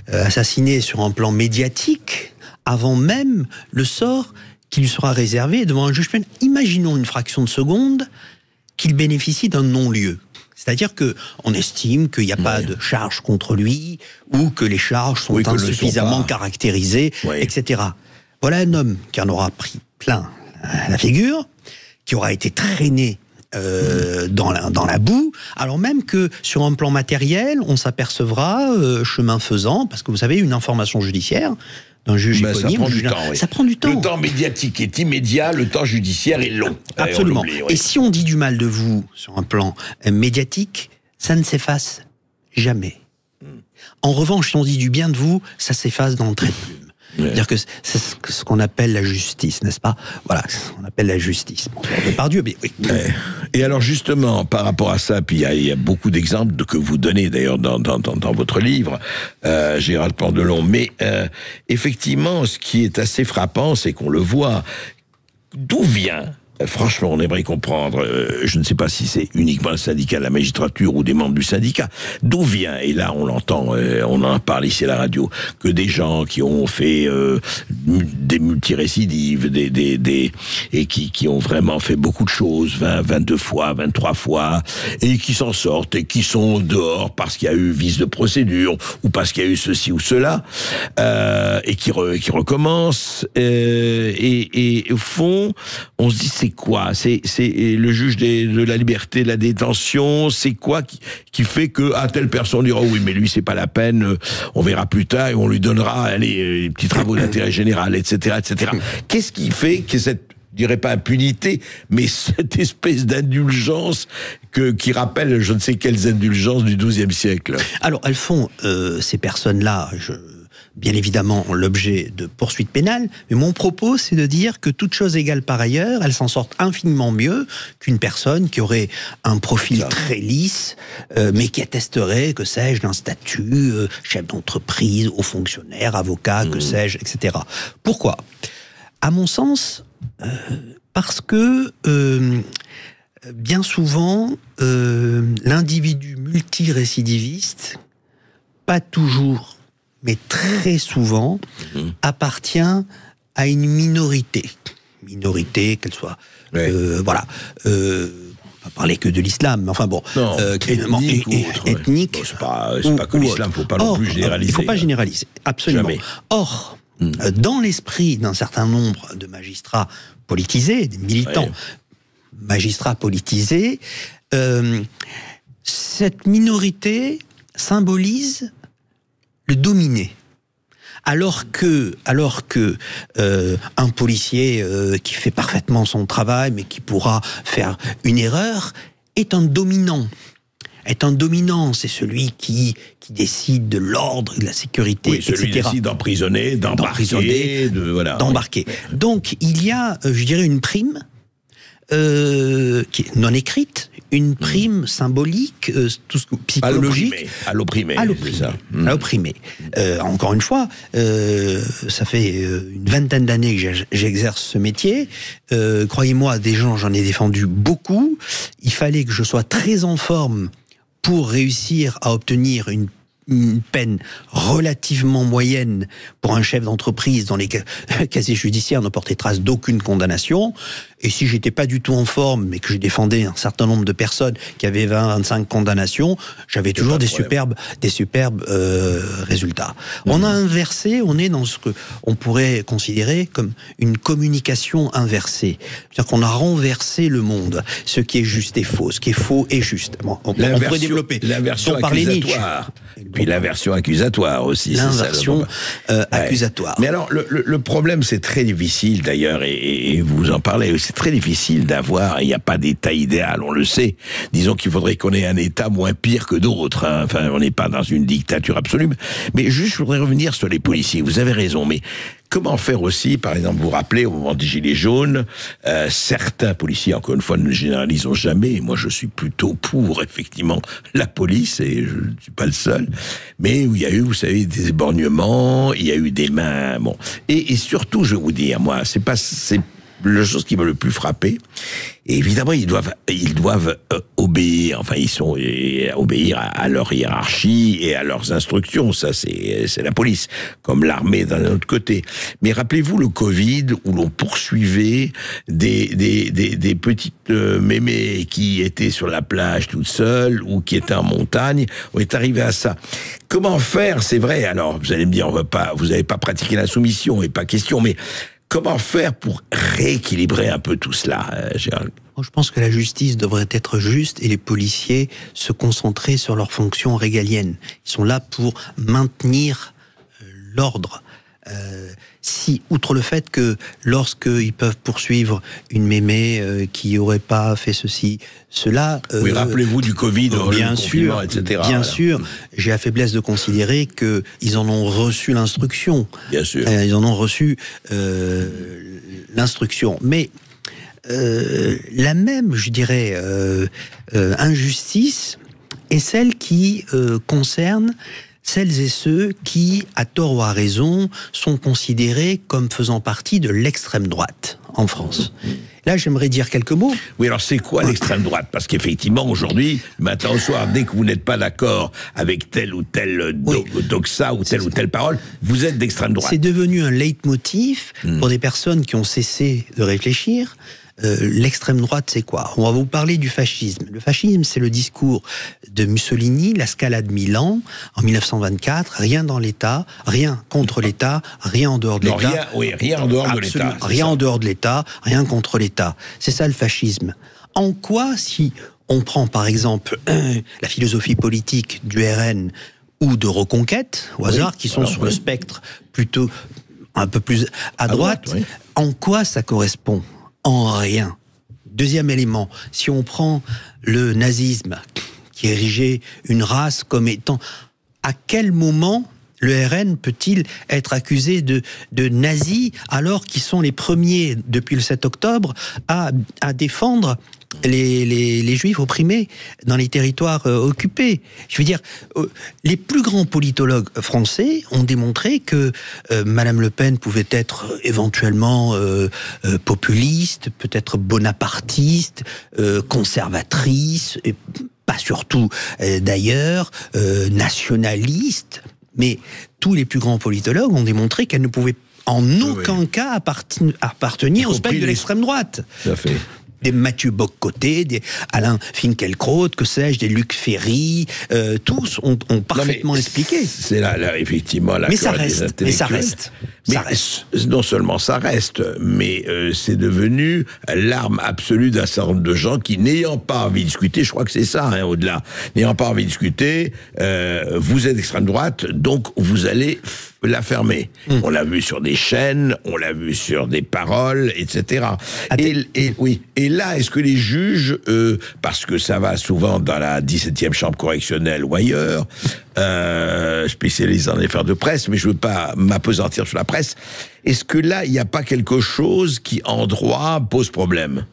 assassiner sur un plan médiatique, avant même le sort qui lui sera réservé devant un juge pénal. Imaginons une fraction de seconde qu'il bénéficie d'un non-lieu. C'est-à-dire que on estime qu'il n'y a pas de charge contre lui, ou que les charges sont insuffisamment caractérisées, etc. Voilà un homme qui en aura pris plein la figure, qui aura été traîné dans la boue, alors même que sur un plan matériel, on s'apercevra, chemin faisant, parce que vous savez, une information judiciaire d'un juge éponyme, ça prend du temps. Le temps médiatique est immédiat, le temps judiciaire est long. Absolument. Et si on dit du mal de vous sur un plan médiatique, ça ne s'efface jamais. En revanche, si on dit du bien de vous, ça s'efface dans le trait de plume. C'est-à-dire que c'est ce qu'on appelle la justice, n'est-ce pas? Voilà, ce qu'on appelle la justice. Bon, Depardieu, mais oui. Et alors justement, par rapport à ça, puis il y a beaucoup d'exemples que vous donnez d'ailleurs dans votre livre, Gérald Pandelon, mais effectivement, ce qui est assez frappant, c'est qu'on le voit, d'où vient... Franchement, on aimerait comprendre, je ne sais pas si c'est uniquement le syndicat de la magistrature ou des membres du syndicat, d'où vient, et là on l'entend, on en parle ici à la radio, que des gens qui ont fait des multirécidives, et qui ont vraiment fait beaucoup de choses, 22 fois, 23 fois, et qui s'en sortent, et qui sont dehors parce qu'il y a eu vice de procédure, ou parce qu'il y a eu ceci ou cela, et qui recommencent, et au fond, on se dit, c'est quoi? C'est le juge de la liberté, de la détention, c'est quoi qui fait que telle personne dira oui, mais lui c'est pas la peine, on verra plus tard et on lui donnera les petits travaux d'intérêt général, etc., etc. Qu'est-ce qui fait que je dirais pas impunité, mais cette espèce d'indulgence qui rappelle je ne sais quelles indulgences du XIIe siècle. Alors, elles font, ces personnes-là, bien évidemment, l'objet de poursuites pénales, mais mon propos, c'est de dire que toute chose égale par ailleurs, elles s'en sortent infiniment mieux qu'une personne qui aurait un profil très lisse, mais qui attesterait, que sais-je, d'un statut, chef d'entreprise, haut fonctionnaire, avocat, que sais-je, etc. Pourquoi ? À mon sens, parce que bien souvent, l'individu multirécidiviste, pas toujours, mais très souvent, appartient à une minorité. Minorité, qu'elle soit... voilà. On va parler que de l'islam, mais enfin bon... Non, ethnique ou autre. Ethnique. Bon, c'est pas que l'islam, il ne faut pas non plus généraliser. Il ne faut pas généraliser, absolument. Jamais. Or, dans l'esprit d'un certain nombre de magistrats politisés, des militants magistrats politisés, cette minorité symbolise le dominé. Alors que un policier qui fait parfaitement son travail, mais qui pourra faire une erreur, est un dominant. C'est celui qui décide de l'ordre, de la sécurité, etc. Celui qui décide d'emprisonner, d'embarquer, d'embarquer. Donc, il y a, je dirais, une prime qui est non écrite, une prime symbolique, tout ce psychologique. À l'opprimé. Encore une fois, ça fait une vingtaine d'années que j'exerce ce métier. Croyez-moi, des gens, j'en ai défendu beaucoup. Il fallait que je sois très en forme pour réussir à obtenir une peine relativement moyenne pour un chef d'entreprise dont les casiers judiciaires ne portaient trace d'aucune condamnation. Et si j'étais pas du tout en forme, mais que je défendais un certain nombre de personnes qui avaient 20-25 condamnations, j'avais toujours des superbes résultats. On a inversé, on est dans ce que on pourrait considérer comme une communication inversée. C'est-à-dire qu'on a renversé le monde. Ce qui est juste est faux, ce qui est faux est juste. Bon, on pourrait développer. L'inversion accusatoire. Puis l'inversion accusatoire aussi. L'inversion accusatoire. Mais alors, le problème, c'est très difficile d'ailleurs, et vous en parlez, c'est très difficile d'avoir, il n'y a pas d'état idéal, on le sait. Disons qu'il faudrait qu'on ait un état moins pire que d'autres. Hein. Enfin, on n'est pas dans une dictature absolue. Mais juste, je voudrais revenir sur les policiers. Vous avez raison, mais comment faire aussi, par exemple, vous vous rappelez, au moment des Gilets jaunes, certains policiers, encore une fois, ne généralisons jamais, moi je suis plutôt pour, effectivement, la police, et je ne suis pas le seul, mais où il y a eu, vous savez, des éborgnements, il y a eu des mains, bon. Et surtout, je vais vous dire, moi, c'est la chose qui m'a le plus frappé. Et évidemment, ils doivent obéir. Enfin, obéir à leur hiérarchie et à leurs instructions. Ça, c'est la police, comme l'armée d'un autre côté. Mais rappelez-vous le Covid où l'on poursuivait des petites mémés qui étaient sur la plage toutes seules ou qui étaient en montagne. On est arrivé à ça. Comment faire? C'est vrai. Alors, vous allez me dire, vous n'avez pas pratiqué la soumission, et pas question, mais comment faire pour rééquilibrer un peu tout cela, Gérald? Je pense que la justice devrait être juste et les policiers se concentrer sur leurs fonctions régaliennes. Ils sont là pour maintenir l'ordre. Si, outre le fait que lorsqu'ils peuvent poursuivre une mémé qui n'aurait pas fait ceci, cela... oui, rappelez-vous du Covid, bien sûr, etc. Bien voilà. sûr, j'ai la faiblesse de considérer qu'ils en ont reçu l'instruction. Bien sûr. Ils en ont reçu l'instruction. Mais la même, je dirais, injustice est celle qui concerne celles et ceux qui, à tort ou à raison, sont considérés comme faisant partie de l'extrême droite en France. Là, j'aimerais dire quelques mots. Oui, alors c'est quoi l'extrême droite? Parce qu'effectivement, aujourd'hui, matin au soir, dès que vous n'êtes pas d'accord avec tel ou tel doxa ou telle parole, vous êtes d'extrême droite. C'est devenu un leitmotiv pour des personnes qui ont cessé de réfléchir. L'extrême droite, c'est quoi? On va vous parler du fascisme. Le fascisme, c'est le discours de Mussolini, la Scala de Milan, en 1924. Rien dans l'État, rien contre l'État, rien en dehors de l'État. Rien en dehors de l'État. Rien en dehors de l'État, rien contre l'État. C'est ça le fascisme. En quoi, si on prend par exemple la philosophie politique du RN ou de Reconquête, au hasard, qui sont sur le spectre plutôt un peu plus à droite, en quoi ça correspond en rien. Deuxième élément, si on prend le nazisme, qui érigeait une race comme étant... À quel moment le RN peut-il être accusé de nazis alors qu'ils sont les premiers, depuis le 7 octobre, à défendre les juifs opprimés dans les territoires occupés? Je veux dire, les plus grands politologues français ont démontré que Madame Le Pen pouvait être éventuellement populiste, peut-être bonapartiste, conservatrice, et pas surtout d'ailleurs nationaliste, mais tous les plus grands politologues ont démontré qu'elle ne pouvait en aucun cas appartenir au spectre de l'extrême droite. Tout à fait. Des Mathieu Bock-Côté, des Alain Finkielkraut, que sais-je, des Luc Ferry, tous ont parfaitement expliqué. C'est là, effectivement, la mais ça reste. Non seulement ça reste, mais c'est devenu l'arme absolue d'un certain nombre de gens qui, n'ayant pas envie de discuter, je crois que c'est ça, au-delà, n'ayant pas envie de discuter, vous êtes d'extrême droite, donc vous allez la fermer. On l'a vu sur des chaînes, on l'a vu sur des paroles, etc. Et là, est-ce que les juges, parce que ça va souvent dans la 17e chambre correctionnelle ou ailleurs, spécialisée en affaires de presse, mais je ne veux pas m'appesantir sur la presse, est-ce que là, il n'y a pas quelque chose qui, en droit, pose problème ?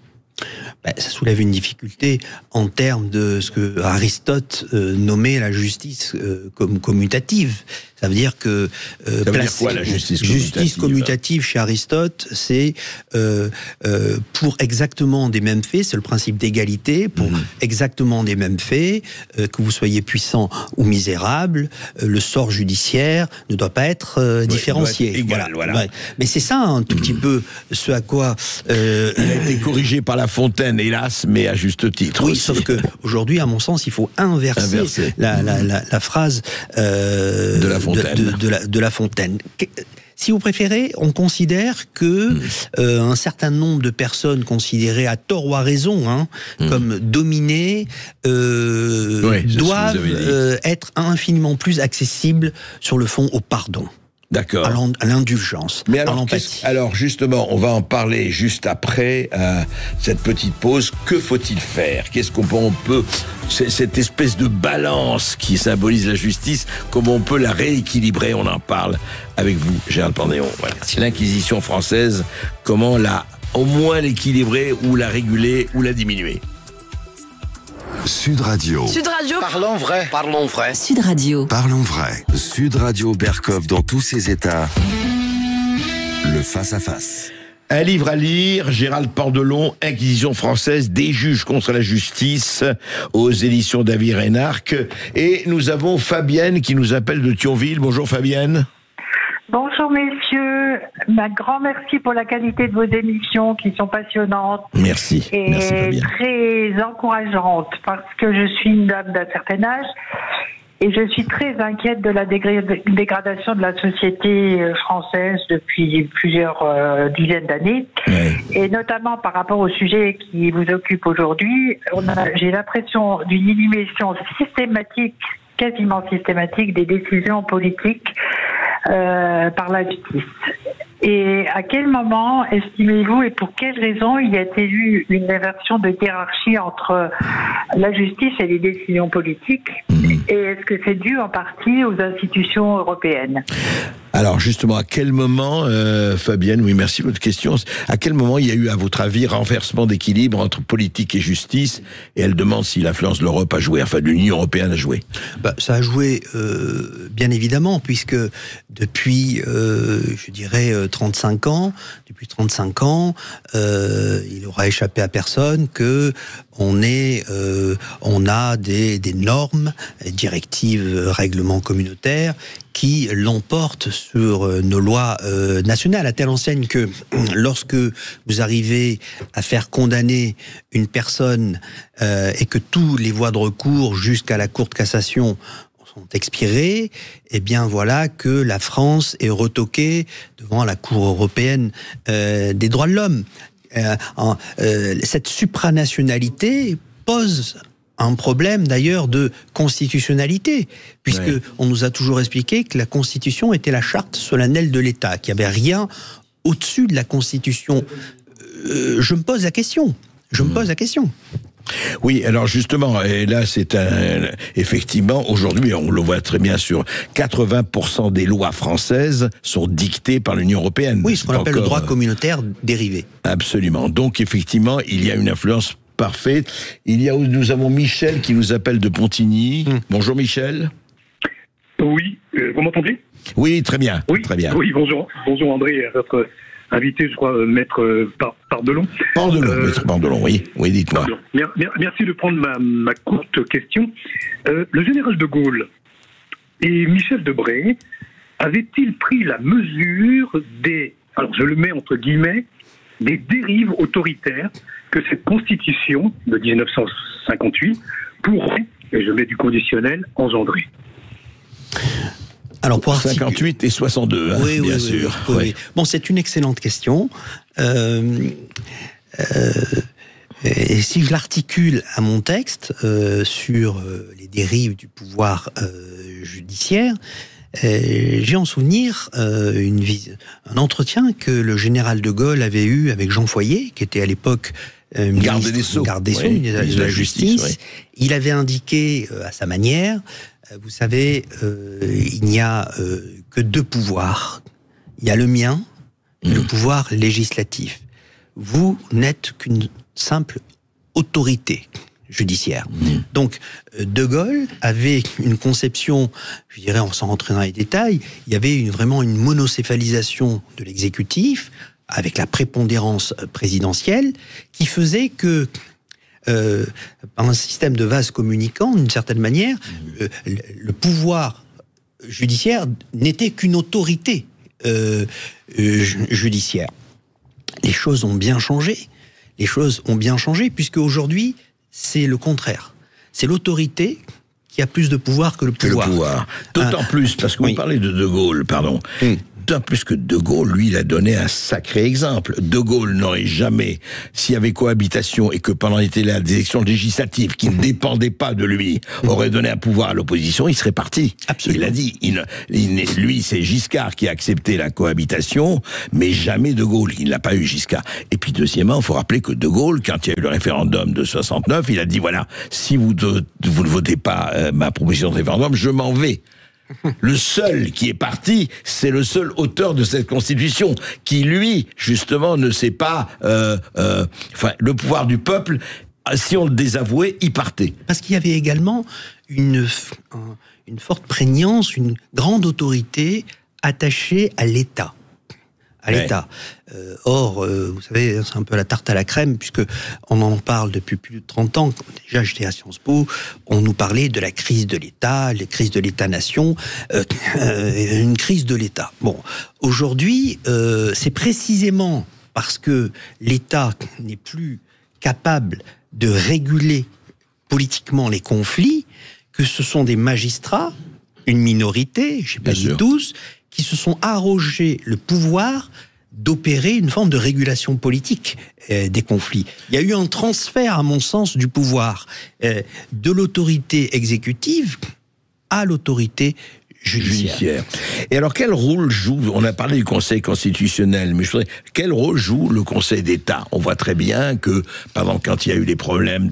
Ça soulève une difficulté en termes de ce que Aristote nommait la justice commutative. Ça veut dire que ça veut dire quoi, la justice commutative chez Aristote, c'est pour exactement des mêmes faits, c'est le principe d'égalité, pour exactement des mêmes faits, que vous soyez puissant ou misérable, le sort judiciaire ne doit pas être différencié. Doit être égal, voilà. Ouais. Mais c'est ça un tout petit peu ce à quoi... Il a été corrigé par La Fontaine, hélas, mais à juste titre. Oui, aussi. sauf que aujourd'hui, à mon sens, il faut inverser. La phrase de La Fontaine. Si vous préférez, on considère que un certain nombre de personnes considérées à tort ou à raison comme dominées doivent être infiniment plus accessibles sur le fond au pardon. D'accord. À l'indulgence, mais à l'empathie. Alors justement, on va en parler juste après cette petite pause. Que faut-il faire ? Qu'est-ce qu'on peut cette espèce de balance qui symbolise la justice, comment on peut la rééquilibrer ? On en parle avec vous, Gérald Pandéon. Voilà. L'Inquisition française, comment au moins l'équilibrer, ou la réguler, ou la diminuer ? Sud Radio. Sud Radio. Parlons vrai. Parlons vrai. Sud Radio. Parlons vrai. Sud Radio Berkov dans tous ses états. Le face-à-face. Un livre à lire, Gérald Pandelon, Inquisition française, des juges contre la justice, aux éditions David Reynarc. Et nous avons Fabienne qui nous appelle de Thionville. Bonjour Fabienne. Bonjour messieurs, un grand merci pour la qualité de vos émissions qui sont passionnantes. Merci. Et merci, Fabienne. Très encourageantes parce que je suis une dame d'un certain âge et je suis très inquiète de la dégradation de la société française depuis plusieurs dizaines d'années. Ouais. Et notamment par rapport au sujet qui vous occupe aujourd'hui, j'ai l'impression d'une inhibition systématique, quasiment systématique, des décisions politiques par la justice. Et à quel moment estimez-vous et pour quelles raisons il y a eu une inversion de hiérarchie entre la justice et les décisions politiques ? Et est-ce que c'est dû en partie aux institutions européennes ? Alors justement, à quel moment, Fabienne, oui merci de votre question, à quel moment il y a eu à votre avis renversement d'équilibre entre politique et justice ? Et elle demande si l'influence de l'Europe a joué, enfin de l'Union européenne a joué. Ça a joué bien évidemment, puisque depuis, je dirais, 35 ans, il aura échappé à personne que on a des normes, directives, règlements communautaires qui l'emportent sur nos lois nationales, à telle enseigne que lorsque vous arrivez à faire condamner une personne et que tous les voies de recours jusqu'à la Cour de cassation sont expirées, eh bien voilà que la France est retoquée devant la Cour européenne des droits de l'homme. Cette supranationalité pose un problème d'ailleurs de constitutionnalité, puisque on nous a toujours expliqué que la Constitution était la charte solennelle de l'État, qu'il n'y avait rien au-dessus de la Constitution je me pose la question. Oui, alors justement, et là c'est effectivement, aujourd'hui, on le voit très bien sur 80% des lois françaises sont dictées par l'Union européenne. Oui, ce qu'on appelle le droit communautaire dérivé. Absolument. Donc effectivement, il y a une influence parfaite. Nous avons Michel qui nous appelle de Pontigny. Bonjour Michel. Oui, vous m'entendez? Oui, très bien. Oui, très bien. Oui, bonjour André, et à votre invité, je crois, maître Pardelon. Maître Pardelon, oui, dites-moi. Merci de prendre ma courte question. Le général de Gaulle et Michel Debré avaient-ils pris la mesure alors je le mets entre guillemets, des dérives autoritaires que cette constitution de 1958 pourrait, et je mets du conditionnel, engendrer? Alors pour 58 et 62, oui, bien sûr. Oui. Bon, c'est une excellente question. Et si je l'articule à mon texte sur les dérives du pouvoir judiciaire, j'ai en souvenir un entretien que le général de Gaulle avait eu avec Jean Foyer, qui était à l'époque garde des Sceaux, ministre de la Justice. Oui. Il avait indiqué à sa manière, vous savez, il n'y a que deux pouvoirs. Il y a le mien et le pouvoir législatif. Vous n'êtes qu'une simple autorité judiciaire. Donc, De Gaulle avait une conception, je dirais, sans rentrer dans les détails, il y avait vraiment une monocéphalisation de l'exécutif, avec la prépondérance présidentielle, qui faisait que, par un système de vase communicant, d'une certaine manière, le pouvoir judiciaire n'était qu'une autorité judiciaire. Les choses ont bien changé. Puisque aujourd'hui, c'est le contraire. C'est l'autorité qui a plus de pouvoir que le pouvoir. D'autant plus, parce que vous parlez de Gaulle, pardon. D'autant plus que De Gaulle, lui, il a donné un sacré exemple. De Gaulle n'aurait jamais, s'il y avait cohabitation et que pendant des élections législatives qui ne dépendaient pas de lui, aurait donné un pouvoir à l'opposition, il serait parti. Absolument. Il l'a dit. Lui, c'est Giscard qui a accepté la cohabitation, mais jamais De Gaulle. Il n'a pas eu Giscard. Et puis, deuxièmement, il faut rappeler que De Gaulle, quand il y a eu le référendum de 69, il a dit, voilà, si vous ne votez pas ma proposition de référendum, je m'en vais. Le seul qui est parti, c'est le seul auteur de cette constitution, qui lui, justement, ne sait pas... le pouvoir du peuple, si on le désavouait, il partait. Parce qu'il y avait également une forte prégnance, une grande autorité attachée à l'État. Or, vous savez, c'est un peu la tarte à la crème, puisque on en parle depuis plus de 30 ans. Déjà, j'étais à Sciences Po, on nous parlait de la crise de l'État, les crises de l'État-nation, une crise de l'État. Bon, aujourd'hui, c'est précisément parce que l'État n'est plus capable de réguler politiquement les conflits que ce sont des magistrats, une minorité, je n'ai pas dit tous, qui se sont arrogés le pouvoir d'opérer une forme de régulation politique des conflits. Il y a eu un transfert, à mon sens, du pouvoir de l'autorité exécutive à l'autorité judiciaire. Et alors, quel rôle joue, on a parlé du Conseil constitutionnel, mais quel rôle joue le Conseil d'État? On voit très bien que, par exemple, quand il y a eu les problèmes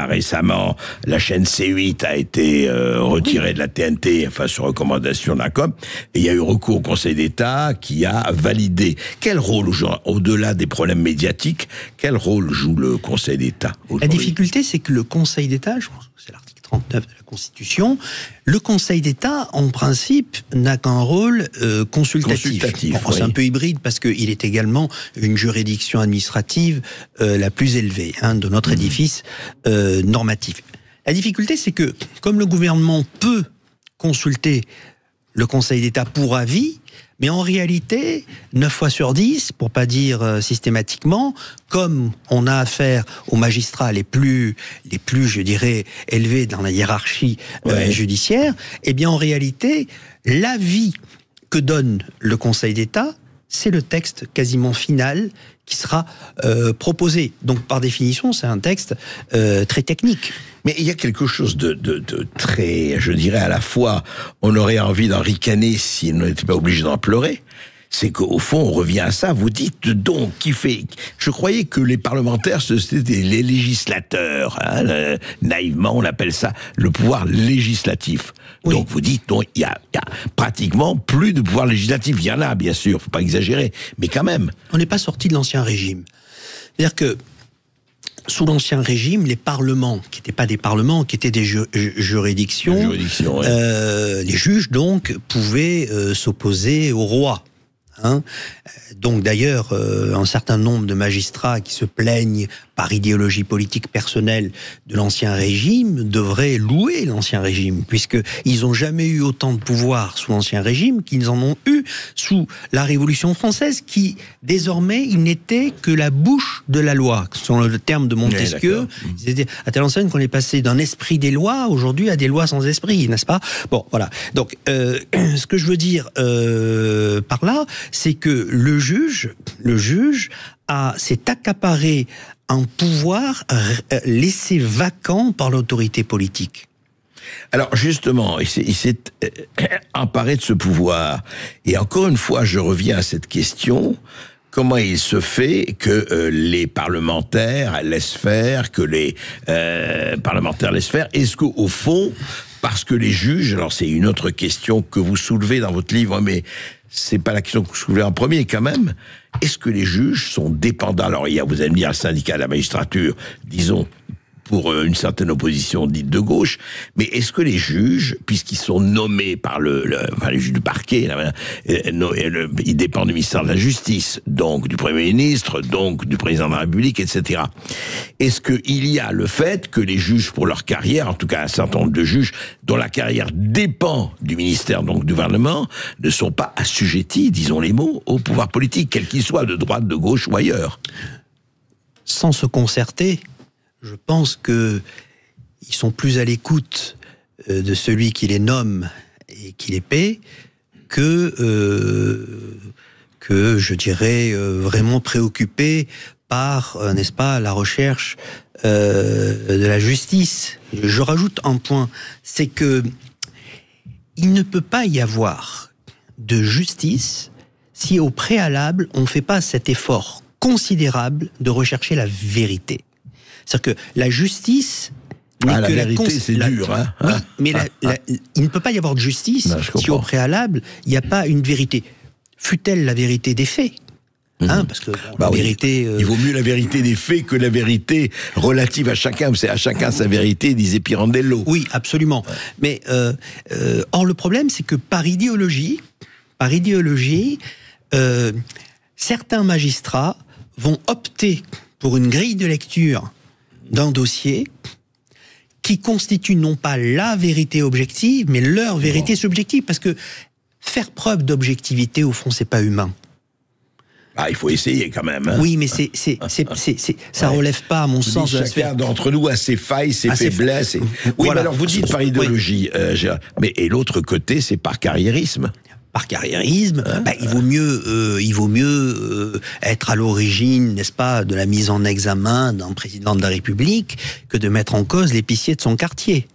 récemment, la chaîne C8 a été retirée de la TNT, sur recommandation de la COP, et il y a eu recours au Conseil d'État qui a validé. Quel rôle, au-delà des problèmes médiatiques, quel rôle joue le Conseil d'État? La difficulté, c'est que le Conseil d'État, je pense que c'est l'article 39 de la Constitution, le Conseil d'État, en principe, n'a qu'un rôle consultatif. C'est un peu hybride parce qu'il est également une juridiction administrative la plus élevée de notre édifice normatif. La difficulté, c'est que, comme le gouvernement peut consulter le Conseil d'État pour avis, mais en réalité, 9 fois sur 10, pour pas dire systématiquement, comme on a affaire aux magistrats les plus, je dirais, élevés dans la hiérarchie judiciaire, eh bien en réalité, l'avis que donne le Conseil d'État, c'est le texte quasiment final qui sera proposé. Donc par définition, c'est un texte très technique. Mais il y a quelque chose de très, je dirais, à la fois, on aurait envie d'en ricaner si on n'était pas obligé d'en pleurer. c'est qu'au fond, on revient à ça. Vous dites donc, je croyais que les parlementaires, c'était les législateurs. Hein, naïvement, on appelle ça le pouvoir législatif. Oui. Donc vous dites, non, il y a pratiquement plus de pouvoir législatif. Il y en a, bien sûr, faut pas exagérer, mais quand même. On n'est pas sorti de l'ancien régime. C'est-à-dire que sous l'Ancien Régime, les parlements, qui n'étaient pas des parlements, qui étaient des juridictions, ouais. Les juges, donc, pouvaient s'opposer au roi. Hein. Donc d'ailleurs, un certain nombre de magistrats qui se plaignent par idéologie politique personnelle de l'Ancien Régime devraient louer l'Ancien Régime, puisqu'ils n'ont jamais eu autant de pouvoir sous l'Ancien Régime qu'ils en ont eu sous la Révolution française, qui désormais, il n'était que la bouche de la loi, selon le terme de Montesquieu. C'était à telle enseigne qu'on est passé d'un esprit des lois aujourd'hui à des lois sans esprit, n'est-ce pas? Bon, voilà. Donc, ce que je veux dire par là, c'est que le juge s'est accaparé un pouvoir laissé vacant par l'autorité politique. Alors justement, il s'est emparé de ce pouvoir. Et encore une fois, je reviens à cette question. Comment il se fait que les parlementaires laissent faire, que les parlementaires laissent faire? Est-ce qu'au fond, parce que les juges, alors c'est une autre question que vous soulevez dans votre livre, mais c'est pas la question que vous soulevez en premier quand même. Est-ce que les juges sont dépendants? Alors, vous allez me dire, le syndicat de la magistrature, disons, pour une certaine opposition dite de gauche, mais est-ce que les juges, puisqu'ils sont nommés par les juges du parquet, ils dépendent du ministère de la Justice, donc du Premier ministre, donc du Président de la République, etc. Est-ce qu'il y a le fait que les juges, pour leur carrière, en tout cas un certain nombre de juges, dont la carrière dépend du ministère, donc du gouvernement, ne sont pas assujettis, disons les mots, au pouvoir politique, quel qu'il soit, de droite, de gauche ou ailleurs? Sans se concerter, je pense qu'ils sont plus à l'écoute de celui qui les nomme et qui les paie que je dirais, vraiment préoccupés par, n'est-ce pas, la recherche de la justice. Je rajoute un point, c'est que il ne peut pas y avoir de justice si au préalable on ne fait pas cet effort considérable de rechercher la vérité. C'est-à-dire que la justice... la vérité, c'est dur. Hein, oui, mais il ne peut pas y avoir de justice si au préalable, il n'y a pas une vérité. Fût-elle la vérité des faits? Parce que la vérité... Il vaut mieux la vérité des faits que la vérité relative à chacun. C'est à chacun sa vérité, disait Pirandello. Oui, absolument. Ouais. Mais or, le problème, c'est que par idéologie, certains magistrats vont opter pour une grille de lecture d'un dossier qui constitue non pas la vérité objective, mais leur vérité subjective, parce que faire preuve d'objectivité, au fond, c'est pas humain. Il faut essayer quand même. Hein. Oui, mais ça relève pas, à mon sens, de la sphère. Chacun d'entre nous a ses failles, ses faiblesses. Oui, voilà. Mais alors vous dites par idéologie, mais et l'autre côté, c'est par carriérisme. Par carriérisme, il vaut mieux être à l'origine, n'est-ce pas, de la mise en examen d'un président de la République que de mettre en cause l'épicier de son quartier.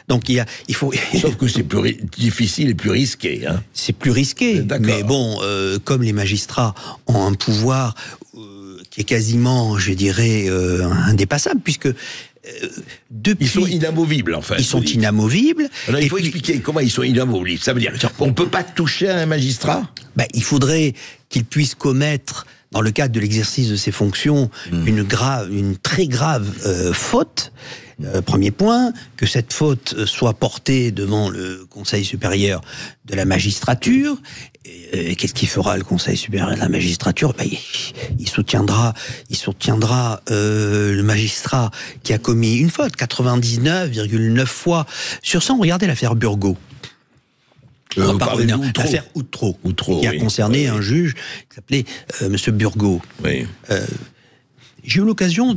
Donc il faut. Sauf que c'est plus difficile et plus risqué. Hein. C'est plus risqué. Mais bon, comme les magistrats ont un pouvoir qui est quasiment, je dirais, indépassable, puisque depuis... Ils sont inamovibles, en fait. Ils sont inamovibles. Alors, il faut expliquer comment ils sont inamovibles. Ça veut dire qu'on ne peut pas toucher à un magistrat? Il faudrait qu'il puisse commettre, dans le cadre de l'exercice de ses fonctions, une très grave faute. Premier point, que cette faute soit portée devant le Conseil supérieur de la magistrature. Qu'est-ce qu'il fera, le Conseil supérieur de la magistrature? Il soutiendra le magistrat qui a commis une faute, 99,9 fois sur 100. Regardez l'affaire Burgot. L'affaire Outreau, qui a concerné un juge qui s'appelait Monsieur Burgot. Oui. J'ai eu l'occasion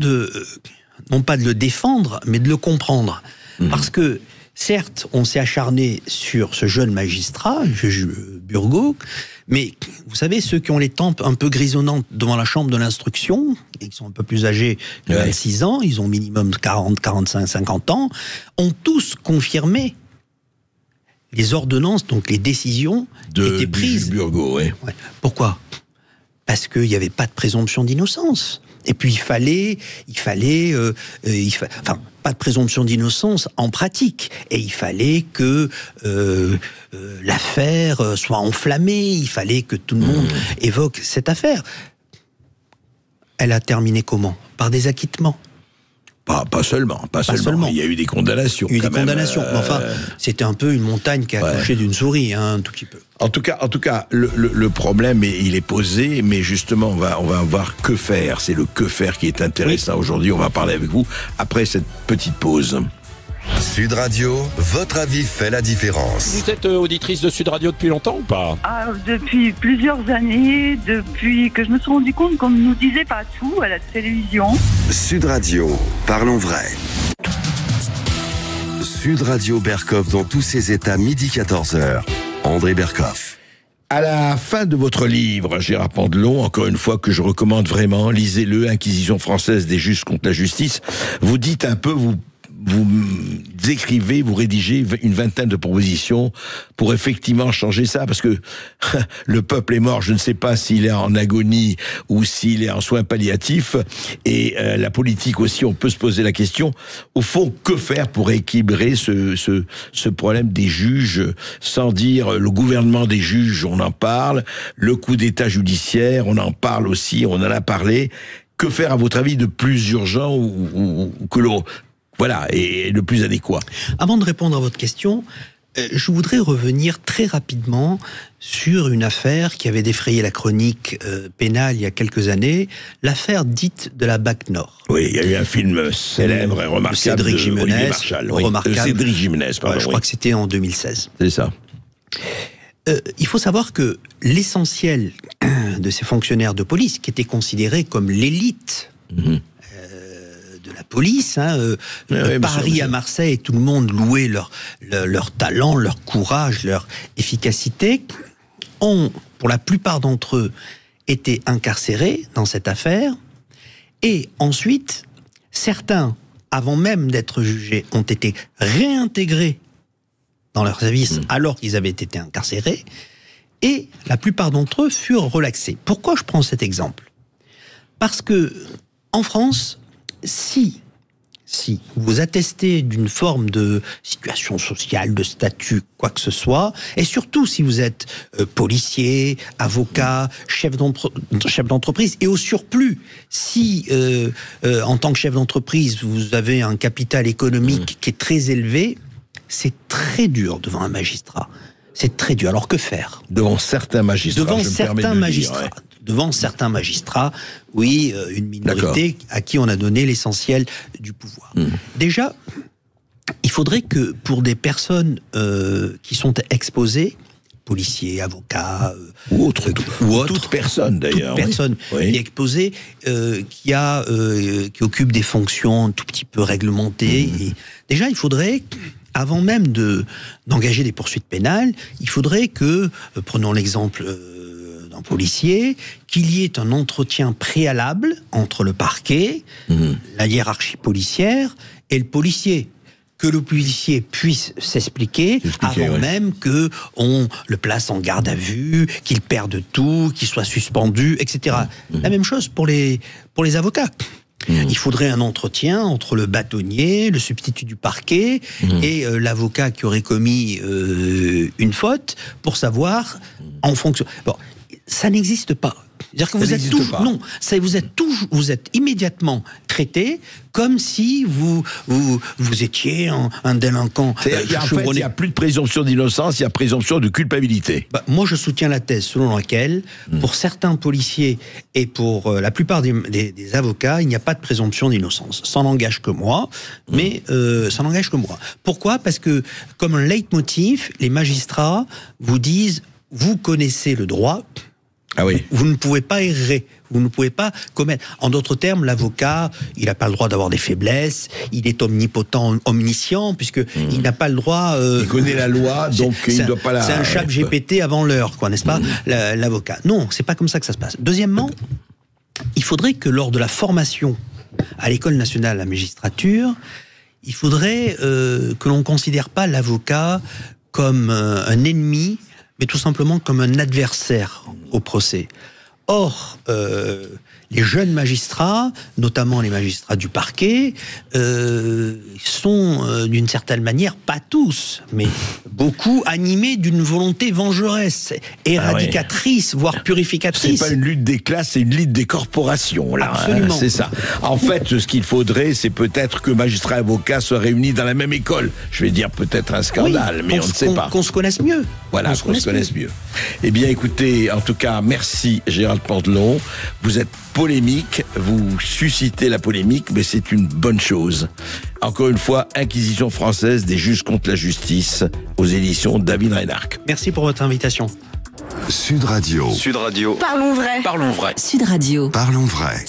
non pas de le défendre, mais de le comprendre. Parce que, certes, on s'est acharné sur ce jeune magistrat, juge Burgot, mais vous savez, ceux qui ont les tempes un peu grisonnantes devant la chambre de l'instruction, et qui sont un peu plus âgés de 26 ans, ils ont minimum 40, 45, 50 ans, ont tous confirmé les ordonnances, donc les décisions, étaient prises. Burgot, oui. Ouais. Pourquoi ? Parce qu'il n'y avait pas de présomption d'innocence. Et puis il fallait, pas de présomption d'innocence en pratique. Et il fallait que l'affaire soit enflammée. Il fallait que tout le monde évoque cette affaire. Elle a terminé comment ? Par des acquittements. Pas seulement. Il y a eu des condamnations. Mais enfin, c'était un peu une montagne qui a accouché d'une souris, un tout petit peu. En tout cas, le problème, il est posé, mais justement, on va voir que faire. C'est le que faire qui est intéressant aujourd'hui. On va parler avec vous après cette petite pause. Sud Radio, votre avis fait la différence. Vous êtes auditrice de Sud Radio depuis longtemps ou pas ? Depuis plusieurs années, depuis que je me suis rendu compte qu'on ne nous disait pas tout à la télévision. Sud Radio, parlons vrai. Sud Radio Berkov dans tous ses états, midi 14h. André Berkov. À la fin de votre livre, Gérard Pandelon, encore une fois que je recommande vraiment, lisez-le, Inquisition française des juges contre la justice. Vous dites un peu, vous écrivez, vous rédigez une vingtaine de propositions pour effectivement changer ça, parce que le peuple est mort, je ne sais pas s'il est en agonie ou s'il est en soins palliatifs, et la politique aussi, on peut se poser la question, au fond, que faire pour équilibrer ce problème des juges, sans dire le gouvernement des juges, on en parle, le coup d'état judiciaire, on en parle aussi, on en a parlé. Que faire, à votre avis, de plus urgent ou que l'on... Voilà, et le plus adéquat. Avant de répondre à votre question, je voudrais revenir très rapidement sur une affaire qui avait défrayé la chronique pénale il y a quelques années, l'affaire dite de la BAC Nord. Oui, il y a eu un film célèbre et remarquable Cédric Jimenez, Cédric Jimenez, pardon. Je crois que c'était en 2016. C'est ça. Il faut savoir que l'essentiel de ces fonctionnaires de police, qui étaient considérés comme l'élite de la police, Paris à Marseille, tout le monde louait leur talent, leur courage, leur efficacité, ont, pour la plupart d'entre eux, été incarcérés dans cette affaire, et ensuite, certains, avant même d'être jugés, ont été réintégrés dans leur service alors qu'ils avaient été incarcérés, et la plupart d'entre eux furent relaxés. Pourquoi je prends cet exemple ? Parce que, en France, si vous attestez d'une forme de situation sociale, de statut, quoi que ce soit, et surtout si vous êtes policier, avocat, chef d'entreprise, et au surplus, si en tant que chef d'entreprise, vous avez un capital économique qui est très élevé, c'est très dur devant un magistrat. C'est très dur. Alors que faire ? Devant certains magistrats, Devant certains magistrats, oui, une minorité à qui on a donné l'essentiel du pouvoir. Déjà, il faudrait que pour des personnes qui sont exposées, policiers, avocats, ou autres, toute personne d'ailleurs, qui est exposée, qui occupe des fonctions un tout petit peu réglementées. Et déjà, il faudrait, avant même d'engager des poursuites pénales, il faudrait que, prenons l'exemple d'un policier, qu'il y ait un entretien préalable entre le parquet, la hiérarchie policière et le policier. Que le policier puisse s'expliquer avant même que on le place en garde à vue, qu'il perde tout, qu'il soit suspendu, etc. La même chose pour les avocats. Il faudrait un entretien entre le bâtonnier, le substitut du parquet et l'avocat qui aurait commis une faute pour savoir en fonction. Bon, ça n'existe pas. C'est-à-dire que vous êtes immédiatement traité comme si vous étiez un délinquant. Il n'y a plus de présomption d'innocence, il y a présomption de culpabilité. Moi, je soutiens la thèse selon laquelle, pour certains policiers et pour la plupart des avocats, il n'y a pas de présomption d'innocence. Ça n'engage que moi, mais ça n'engage que moi. Pourquoi ? Parce que, comme un leitmotiv, les magistrats vous disent, vous connaissez le droit. Ah oui. Vous ne pouvez pas errer, vous ne pouvez pas commettre. En d'autres termes, l'avocat, il n'a pas le droit d'avoir des faiblesses, il est omnipotent, omniscient, puisqu'il n'a pas le droit... il connaît la loi, donc il ne doit pas la... C'est un chat GPT avant l'heure, quoi, n'est-ce pas, l'avocat. Non, c'est pas comme ça que ça se passe. Deuxièmement, il faudrait que lors de la formation à l'École nationale de la magistrature, il faudrait que l'on ne considère pas l'avocat comme un ennemi, mais tout simplement comme un adversaire au procès. Or, les jeunes magistrats, notamment les magistrats du parquet, sont d'une certaine manière, pas tous, mais beaucoup animés d'une volonté vengeresse, éradicatrice, voire purificatrice. C'est pas une lutte des classes, c'est une lutte des corporations, là. Absolument. C'est ça. En fait, ce qu'il faudrait, c'est peut-être que magistrats et avocats soient réunis dans la même école. Je vais dire peut-être un scandale, mais on ne sait pas. Qu'on se connaisse mieux. Voilà, qu'on se connaisse mieux. Eh bien, écoutez, en tout cas, merci Gérald Pantelon. Vous êtes polémique, vous suscitez la polémique, mais c'est une bonne chose. Encore une fois, Inquisition française des juges contre la justice, aux éditions David Reinhardt. Merci pour votre invitation. Sud Radio. Sud Radio. Parlons vrai. Parlons vrai. Sud Radio. Parlons vrai.